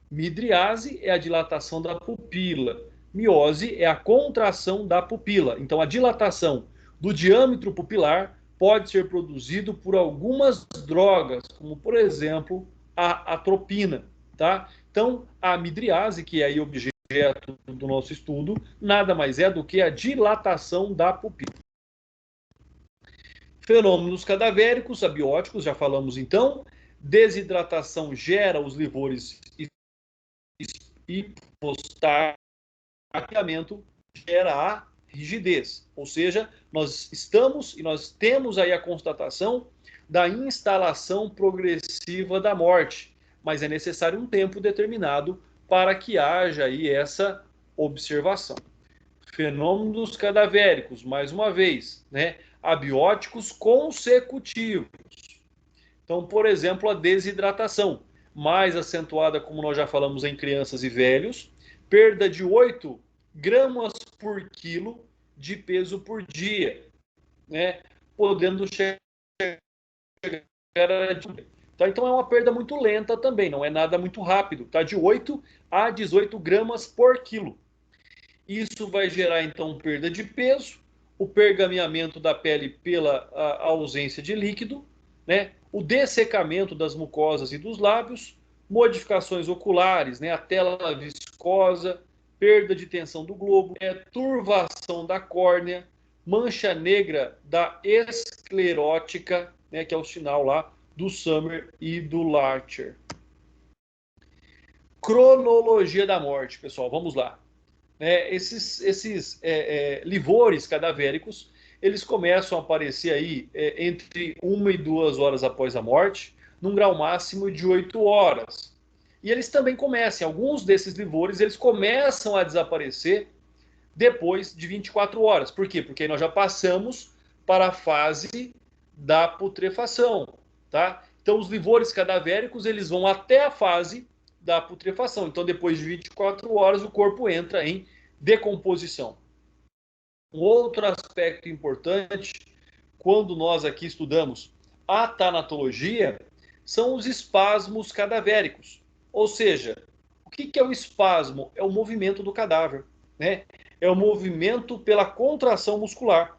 Midriase é a dilatação da pupila. Miose é a contração da pupila. Então, a dilatação do diâmetro pupilar pode ser produzido por algumas drogas, como, por exemplo, a atropina. Tá? Então, a midriase, que é aí objeto do nosso estudo, nada mais é do que a dilatação da pupila. Fenômenos cadavéricos, abióticos, já falamos então. Desidratação gera os livores hipostáticamento gera a rigidez. Ou seja, nós temos aí a constatação da instalação progressiva da morte, mas é necessário um tempo determinado para que haja aí essa observação. Fenômenos cadavéricos, mais uma vez, né? Abióticos consecutivos. Então, por exemplo, a desidratação, mais acentuada, como nós já falamos, em crianças e velhos, perda de 8 gramas por quilo de peso por dia, né? Podendo chegar a... Então é uma perda muito lenta também, não é nada muito rápido, tá? De 8 a 18 gramas por quilo. Isso vai gerar, então, perda de peso, o pergaminhamento da pele pela ausência de líquido, né? O dessecamento das mucosas e dos lábios, modificações oculares, né? A tela viscosa, perda de tensão do globo, turvação da córnea, mancha negra da esclerótica, né? Que é o sinal lá do Summer e do Larcher. Cronologia da morte, pessoal, vamos lá. Esses livores cadavéricos, eles começam a aparecer aí entre 1 e 2 horas após a morte, num grau máximo de 8 horas. E eles também começam, alguns desses livores, eles começam a desaparecer depois de 24 horas. Por quê? Porque nós já passamos para a fase da putrefação, tá? Então, os livores cadavéricos, eles vão até a fase da putrefação. Então, depois de 24 horas, o corpo entra em decomposição. Um outro aspecto importante, quando nós aqui estudamos a tanatologia, são os espasmos cadavéricos. Ou seja, o que é o espasmo? É o movimento do cadáver, né? É o movimento pela contração muscular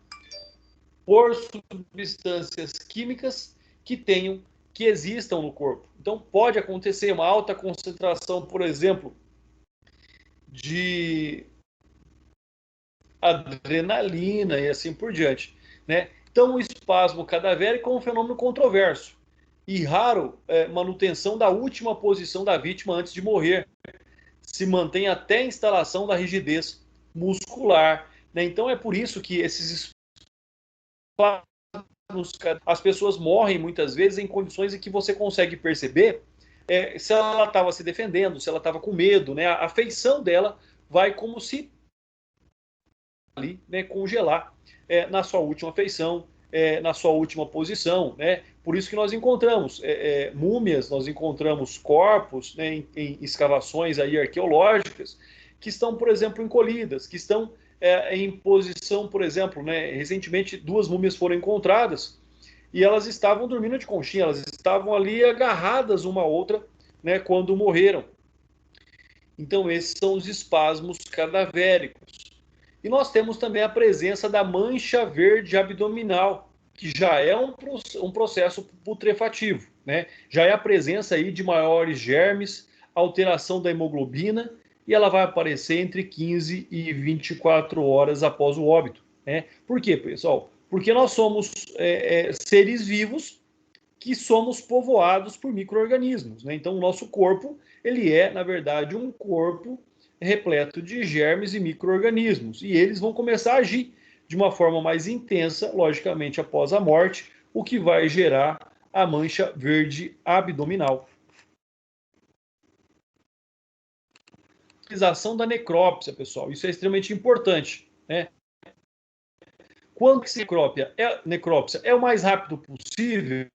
por substâncias químicas que existam no corpo. Então, pode acontecer uma alta concentração, por exemplo, de adrenalina e assim por diante, né? Então, o espasmo cadavérico é um fenômeno controverso e raro manutenção da última posição da vítima antes de morrer. Se mantém até a instalação da rigidez muscular, né? Então, é por isso que esses espasmos, as pessoas morrem muitas vezes em condições em que você consegue perceber se ela estava se defendendo, se ela estava com medo, né? A feição dela vai como se ali, né, congelar na sua última feição, na sua última posição, né? Por isso que nós encontramos múmias, nós encontramos corpos, né, em escavações aí arqueológicas que estão, por exemplo, encolhidas, que estão em posição, por exemplo, né, recentemente 2 múmias foram encontradas e elas estavam dormindo de conchinha, elas estavam ali agarradas uma à outra, né, quando morreram. Então, esses são os espasmos cadavéricos. E nós temos também a presença da mancha verde abdominal, que já é um processo putrefativo, né? Já é a presença aí de maiores germes, alteração da hemoglobina, e ela vai aparecer entre 15 e 24 horas após o óbito, né? Por quê, pessoal? Porque nós somos seres vivos que somos povoados por micro-organismos, né? Então, o nosso corpo, ele é, na verdade, um corpo repleto de germes e micro-organismos. E eles vão começar a agir de uma forma mais intensa, logicamente, após a morte, o que vai gerar a mancha verde abdominal. Utilização da necrópsia, pessoal. Isso é extremamente importante, né? Quando que se necrópsia é o mais rápido possível,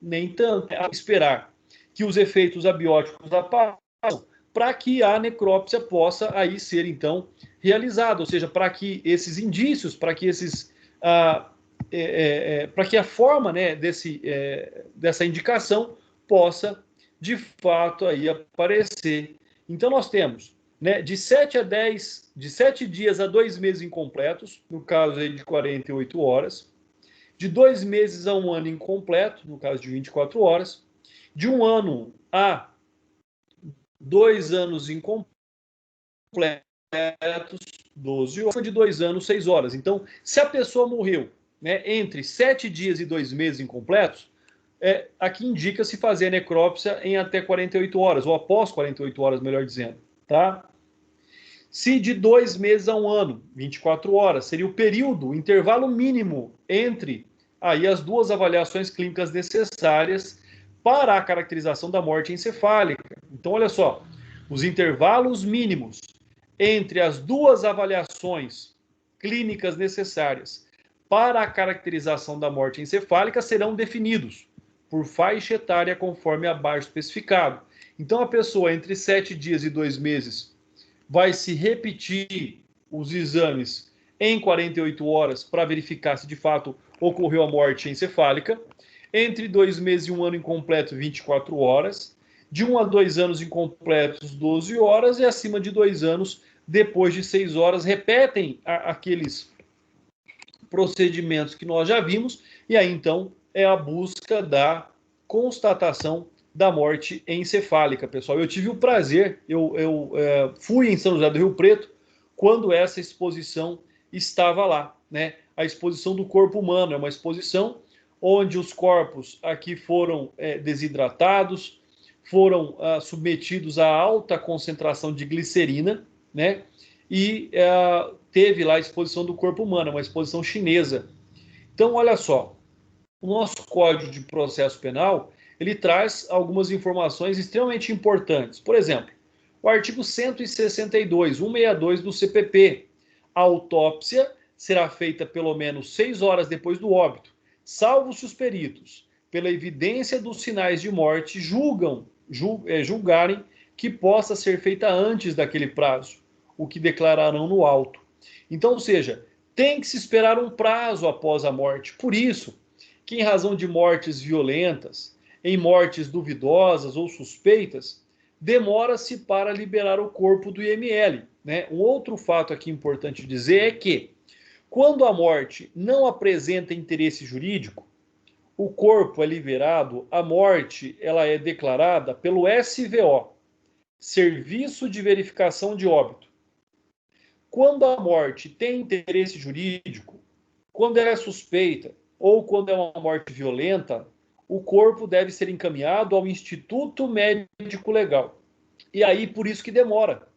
nem tanto. É esperar que os efeitos abióticos apareçam para que a necrópsia possa aí ser, então, realizada. Ou seja, para que esses indícios, para que esses... para que a forma, né, dessa indicação possa, de fato, aí aparecer. Então, nós temos, né, de 7 dias a 2 meses incompletos, no caso aí de 48 horas, de 2 meses a 1 ano incompleto, no caso de 24 horas, de 1 ano a 2 anos incompletos, 12 horas, de 2 anos, 6 horas. Então, se a pessoa morreu, né, entre 7 dias e 2 meses incompletos, aqui indica-se fazer a necrópsia em até 48 horas, ou após 48 horas, melhor dizendo, tá? Se de 2 meses a 1 ano, 24 horas, seria o período, o intervalo mínimo entre aí as duas avaliações clínicas necessárias para a caracterização da morte encefálica. Então, olha só, os intervalos mínimos entre as duas avaliações clínicas necessárias para a caracterização da morte encefálica serão definidos por faixa etária conforme abaixo especificado. Então, a pessoa entre 7 dias e 2 meses vai se repetir os exames em 48 horas para verificar se de fato ocorreu a morte encefálica. Entre 2 meses e 1 ano incompleto, 24 horas. De 1 a 2 anos incompletos, 12 horas. E acima de 2 anos, depois de 6 horas, repetem aqueles procedimentos que nós já vimos. E aí, então, é a busca da constatação da morte encefálica, pessoal. Eu tive o prazer, eu fui em São José do Rio Preto quando essa exposição estava lá, né? A exposição do corpo humano é uma exposição onde os corpos aqui foram desidratados, foram submetidos a alta concentração de glicerina, né? E teve lá a exposição do corpo humano, uma exposição chinesa. Então, olha só, o nosso Código de Processo Penal, ele traz algumas informações extremamente importantes. Por exemplo, o artigo 162, 162 do CPP. A autópsia será feita pelo menos 6 horas depois do óbito, salvo se os peritos, pela evidência dos sinais de morte, julgarem que possa ser feita antes daquele prazo, o que declararão no auto. Então, ou seja, tem que se esperar um prazo após a morte. Por isso, que em razão de mortes violentas, em mortes duvidosas ou suspeitas, demora-se para liberar o corpo do IML, né? Um outro fato aqui importante dizer é que, quando a morte não apresenta interesse jurídico, o corpo é liberado, a morte ela é declarada pelo SVO, Serviço de Verificação de Óbito. Quando a morte tem interesse jurídico, quando ela é suspeita, ou quando é uma morte violenta, o corpo deve ser encaminhado ao Instituto Médico Legal. E aí, por isso que demora.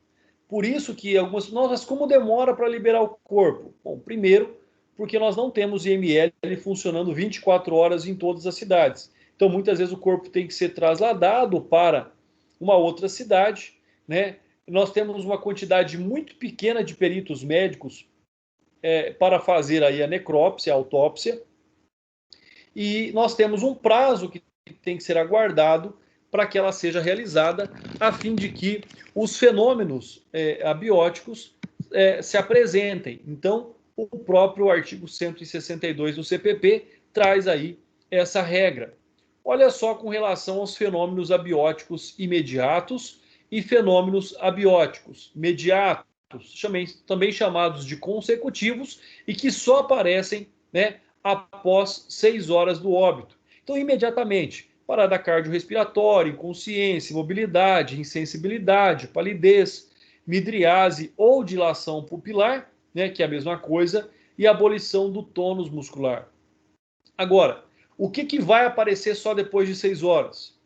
Por isso que algumas... Nossa, como demora para liberar o corpo? Bom, primeiro, porque nós não temos IML funcionando 24 horas em todas as cidades. Então, muitas vezes o corpo tem que ser trasladado para uma outra cidade, né? Nós temos uma quantidade muito pequena de peritos médicos para fazer aí a necrópsia, a autópsia, e nós temos um prazo que tem que ser aguardado para que ela seja realizada, a fim de que os fenômenos abióticos se apresentem. Então, o próprio artigo 162 do CPP traz aí essa regra. Olha só com relação aos fenômenos abióticos imediatos e fenômenos abióticos mediatos, também chamados de consecutivos, e que só aparecem, né, após 6 horas do óbito. Então, imediatamente, parada cardiorrespiratória, inconsciência, imobilidade, insensibilidade, palidez, midriase ou dilação pupilar, né, que é a mesma coisa, e a abolição do tônus muscular. Agora, o que vai aparecer só depois de 6 horas?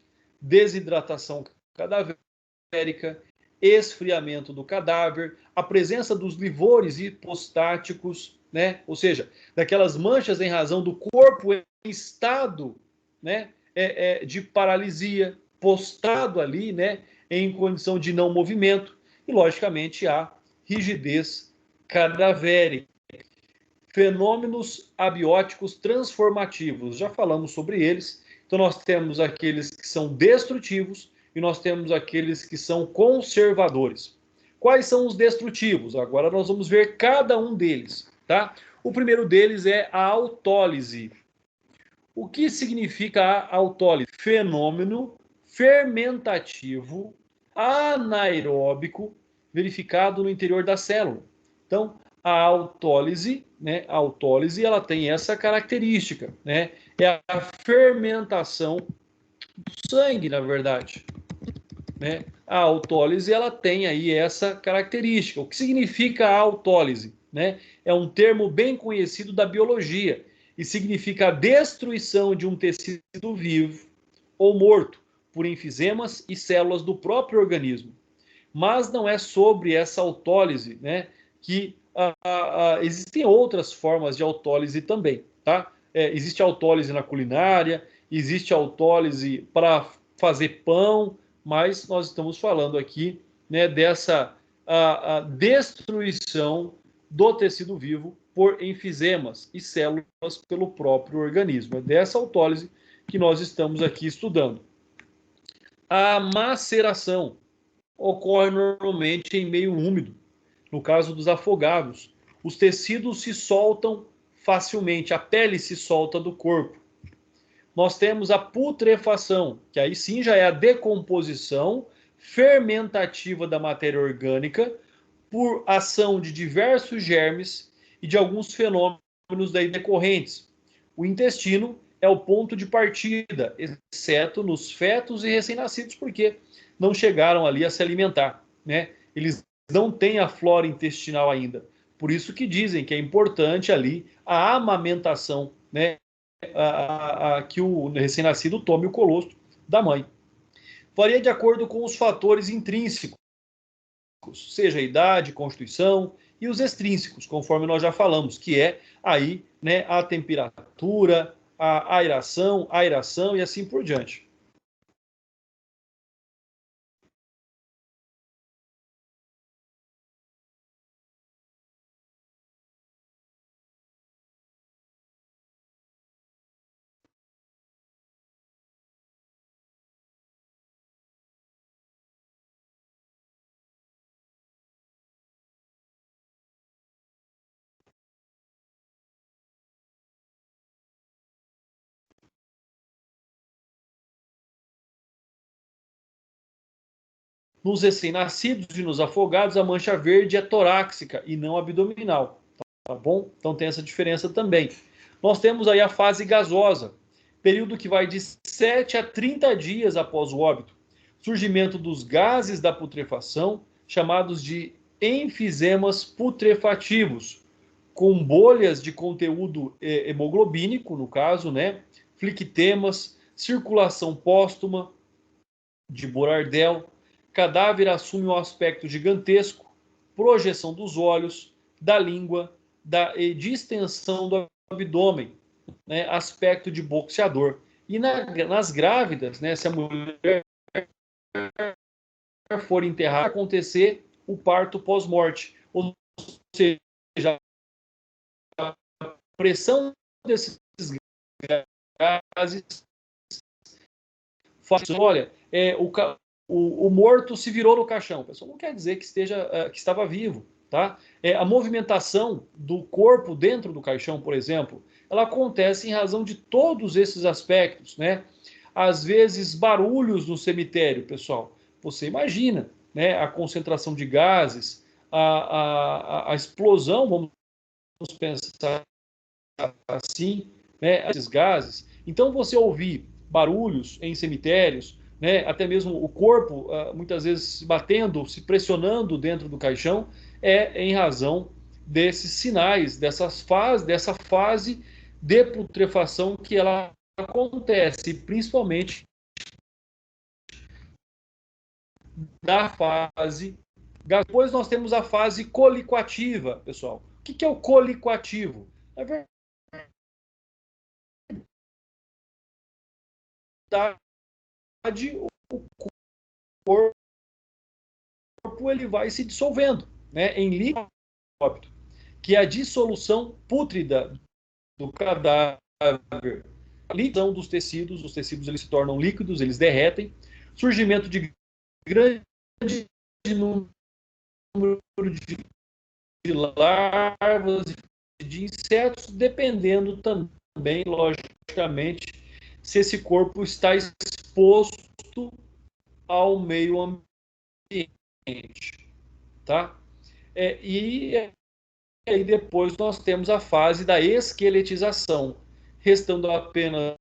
Desidratação cadavérica, esfriamento do cadáver, a presença dos livores hipostáticos, né? Ou seja, daquelas manchas em razão do corpo em estado, né, de paralisia, postado ali, né, em condição de não movimento, e logicamente a rigidez cadavérica. Fenômenos abióticos transformativos, já falamos sobre eles. Então nós temos aqueles que são destrutivos e nós temos aqueles que são conservadores. Quais são os destrutivos? Agora nós vamos ver cada um deles, tá? O primeiro deles é a autólise. O que significa a autólise? Fenômeno fermentativo anaeróbico verificado no interior da célula. Então, a autólise, né? A autólise, ela tem essa característica, né? É a fermentação do sangue, na verdade, né? A autólise, ela tem aí essa característica. O que significa a autólise, né? É um termo bem conhecido da biologia e significa a destruição de um tecido vivo ou morto por enfisemas e células do próprio organismo. Mas não é sobre essa autólise, né, que existem outras formas de autólise também, tá? Existe autólise na culinária, existe autólise para fazer pão, mas nós estamos falando aqui, né, dessa a destruição do tecido vivo por enfisemas e células pelo próprio organismo. É dessa autólise que nós estamos aqui estudando. A maceração ocorre normalmente em meio úmido. No caso dos afogados, os tecidos se soltam facilmente, a pele se solta do corpo. Nós temos a putrefação, que aí sim já é a decomposição fermentativa da matéria orgânica por ação de diversos germes e de alguns fenômenos daí decorrentes. O intestino é o ponto de partida, exceto nos fetos e recém-nascidos, porque não chegaram ali a se alimentar, né? Eles não têm a flora intestinal ainda. Por isso que dizem que é importante ali a amamentação, né? Que o recém-nascido tome o colostro da mãe. Varia de acordo com os fatores intrínsecos, seja a idade, constituição, e os extrínsecos, conforme nós já falamos, que é aí, né, a temperatura, a aeração e assim por diante. Nos recém-nascidos e nos afogados, a mancha verde é torácica e não abdominal, tá bom? Então tem essa diferença também. Nós temos aí a fase gasosa, período que vai de 7 a 30 dias após o óbito. Surgimento dos gases da putrefação, chamados de enfisemas putrefativos, com bolhas de conteúdo hemoglobínico, no caso, né? Flictemas, circulação póstuma de Borardel, cadáver assume um aspecto gigantesco, projeção dos olhos, da língua, da distensão do abdômen, né, aspecto de boxeador. E nas grávidas, né, se a mulher for enterrada, acontecer o parto pós-morte. Ou seja, a pressão desses gases faz, olha, o morto se virou no caixão. Pessoal, não quer dizer que estava vivo, tá? A movimentação do corpo dentro do caixão, por exemplo, ela acontece em razão de todos esses aspectos, né? Às vezes, barulhos no cemitério, pessoal. Você imagina, né? A concentração de gases, a explosão, vamos pensar assim, né? Esses gases. Então, você ouvir barulhos em cemitérios, né, até mesmo o corpo, muitas vezes se batendo, se pressionando dentro do caixão, é em razão desses sinais, dessa fase de putrefação que ela acontece, principalmente da fase. Depois nós temos a fase colicoativa, pessoal. O que é o colicoativo? Na verdade, o corpo ele vai se dissolvendo, né, em líquido, que é a dissolução pútrida do cadáver. Liquidão dos tecidos, os tecidos eles se tornam líquidos, eles derretem. Surgimento de grande número de larvas de insetos, dependendo também, logicamente, se esse corpo está exposto ao meio ambiente, tá? E aí depois nós temos a fase da esqueletização, restando apenas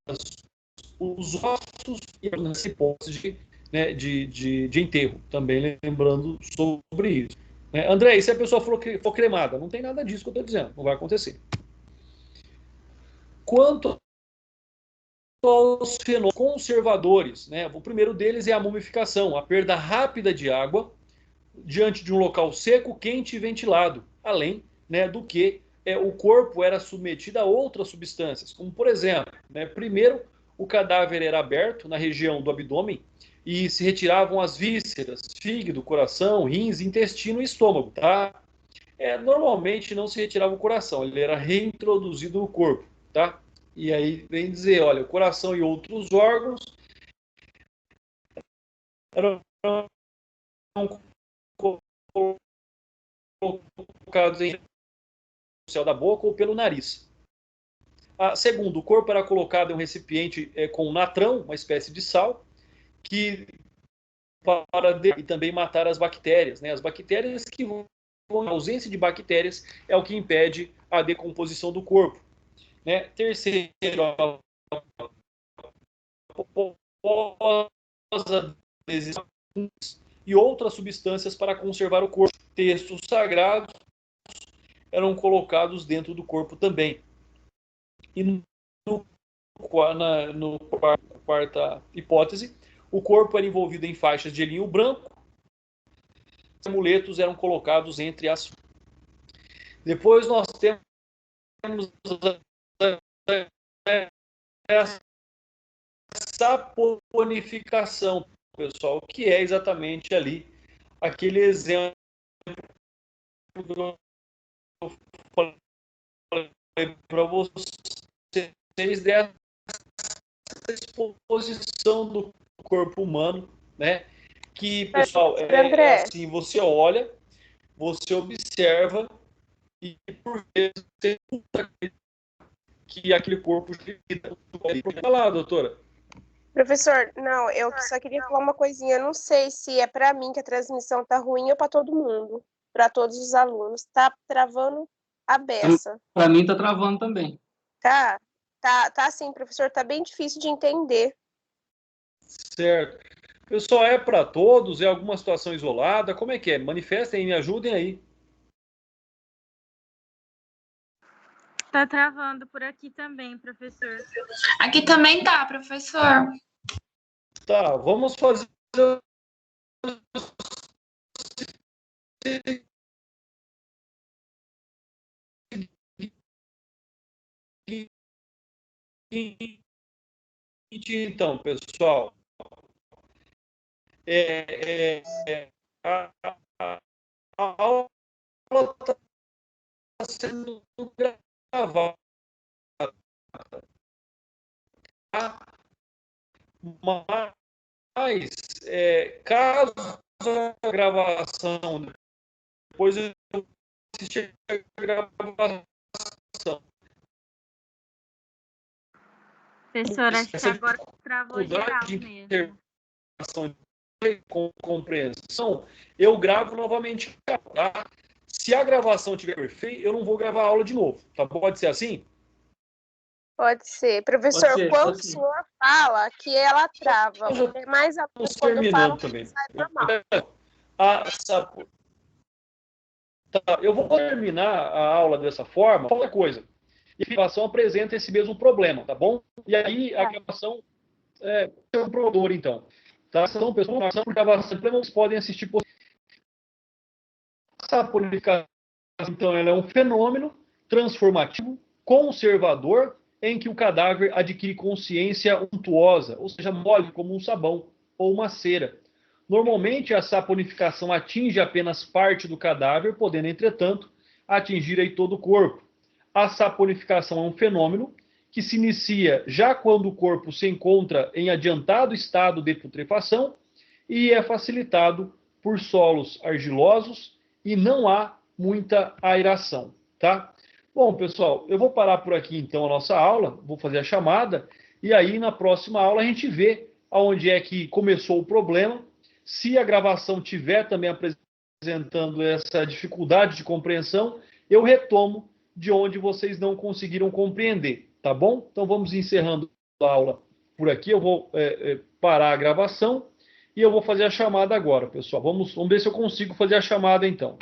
os ossos e a hipótese de enterro, também lembrando sobre isso. André, e se a pessoa for cremada? Não tem nada disso que eu estou dizendo, não vai acontecer. Quanto aos fenômenos conservadores, né, o primeiro deles é a mumificação, a perda rápida de água diante de um local seco, quente e ventilado, além, né, do que o corpo era submetido a outras substâncias, como por exemplo, né, primeiro o cadáver era aberto na região do abdômen e se retiravam as vísceras, fígado, coração, rins, intestino e estômago, tá? Normalmente não se retirava o coração, ele era reintroduzido no corpo, tá? E aí vem dizer, olha, o coração e outros órgãos eram colocados em céu da boca ou pelo nariz. Segundo, o corpo era colocado em um recipiente com natrão, uma espécie de sal, que e também matar as bactérias, né? As bactérias que vão, a ausência de bactérias é o que impede a decomposição do corpo, né? Terceiro, e outras substâncias para conservar o corpo. Textos sagrados eram colocados dentro do corpo também. E no quarta hipótese, o corpo era envolvido em faixas de linho branco, os amuletos eram colocados entre as. Depois nós temos a saponificação, pessoal, que é exatamente ali aquele exemplo que eu falei para vocês dessa exposição do corpo humano, né? Que, pessoal, assim, você olha, você observa e por vezes você que aquele corpo vai lá, doutora. Professor, não, eu só queria falar uma coisinha. Eu não sei se é para mim que a transmissão tá ruim ou para todo mundo, para todos os alunos. Tá travando a beça. Para mim tá travando também. Tá sim, professor, tá bem difícil de entender. Certo. Pessoal, é para todos? É alguma situação isolada? Como é que é? Manifestem, me ajudem aí. Tá travando por aqui também, professor. Aqui também tá, professor. Tá, vamos fazer então, pessoal. A aula está sendo gravada. Mas, caso a gravação, depois eu assistir a gravação. Professor, acho que agora travou geral mesmo. Com compreensão, eu gravo novamente, tá? Se a gravação estiver perfeita, eu não vou gravar a aula de novo, tá? Pode ser assim? Pode ser. Professor, Pode ser, quando o senhor fala que ela trava, é mais a Estamos quando eu terminando falo também. que sai normal. Tá, eu vou terminar a aula dessa forma. Outra coisa, e a gravação apresenta esse mesmo problema, tá bom? E aí a gravação é um produtor, então. Tá? São pessoas por gravação, vocês podem assistir. Essa purificação, então, ela é um fenômeno transformativo, conservador, em que o cadáver adquire consciência untuosa, ou seja, mole como um sabão ou uma cera. Normalmente, a saponificação atinge apenas parte do cadáver, podendo, entretanto, atingir aí todo o corpo. A saponificação é um fenômeno que se inicia já quando o corpo se encontra em adiantado estado de putrefação e é facilitado por solos argilosos e não há muita aeração, tá? Bom, pessoal, eu vou parar por aqui, então, a nossa aula, vou fazer a chamada, e aí, na próxima aula, a gente vê aonde é que começou o problema. Se a gravação tiver também apresentando essa dificuldade de compreensão, eu retomo de onde vocês não conseguiram compreender, tá bom? Então, vamos encerrando a aula por aqui. Eu vou parar a gravação e eu vou fazer a chamada agora, pessoal. Vamos ver se eu consigo fazer a chamada, então.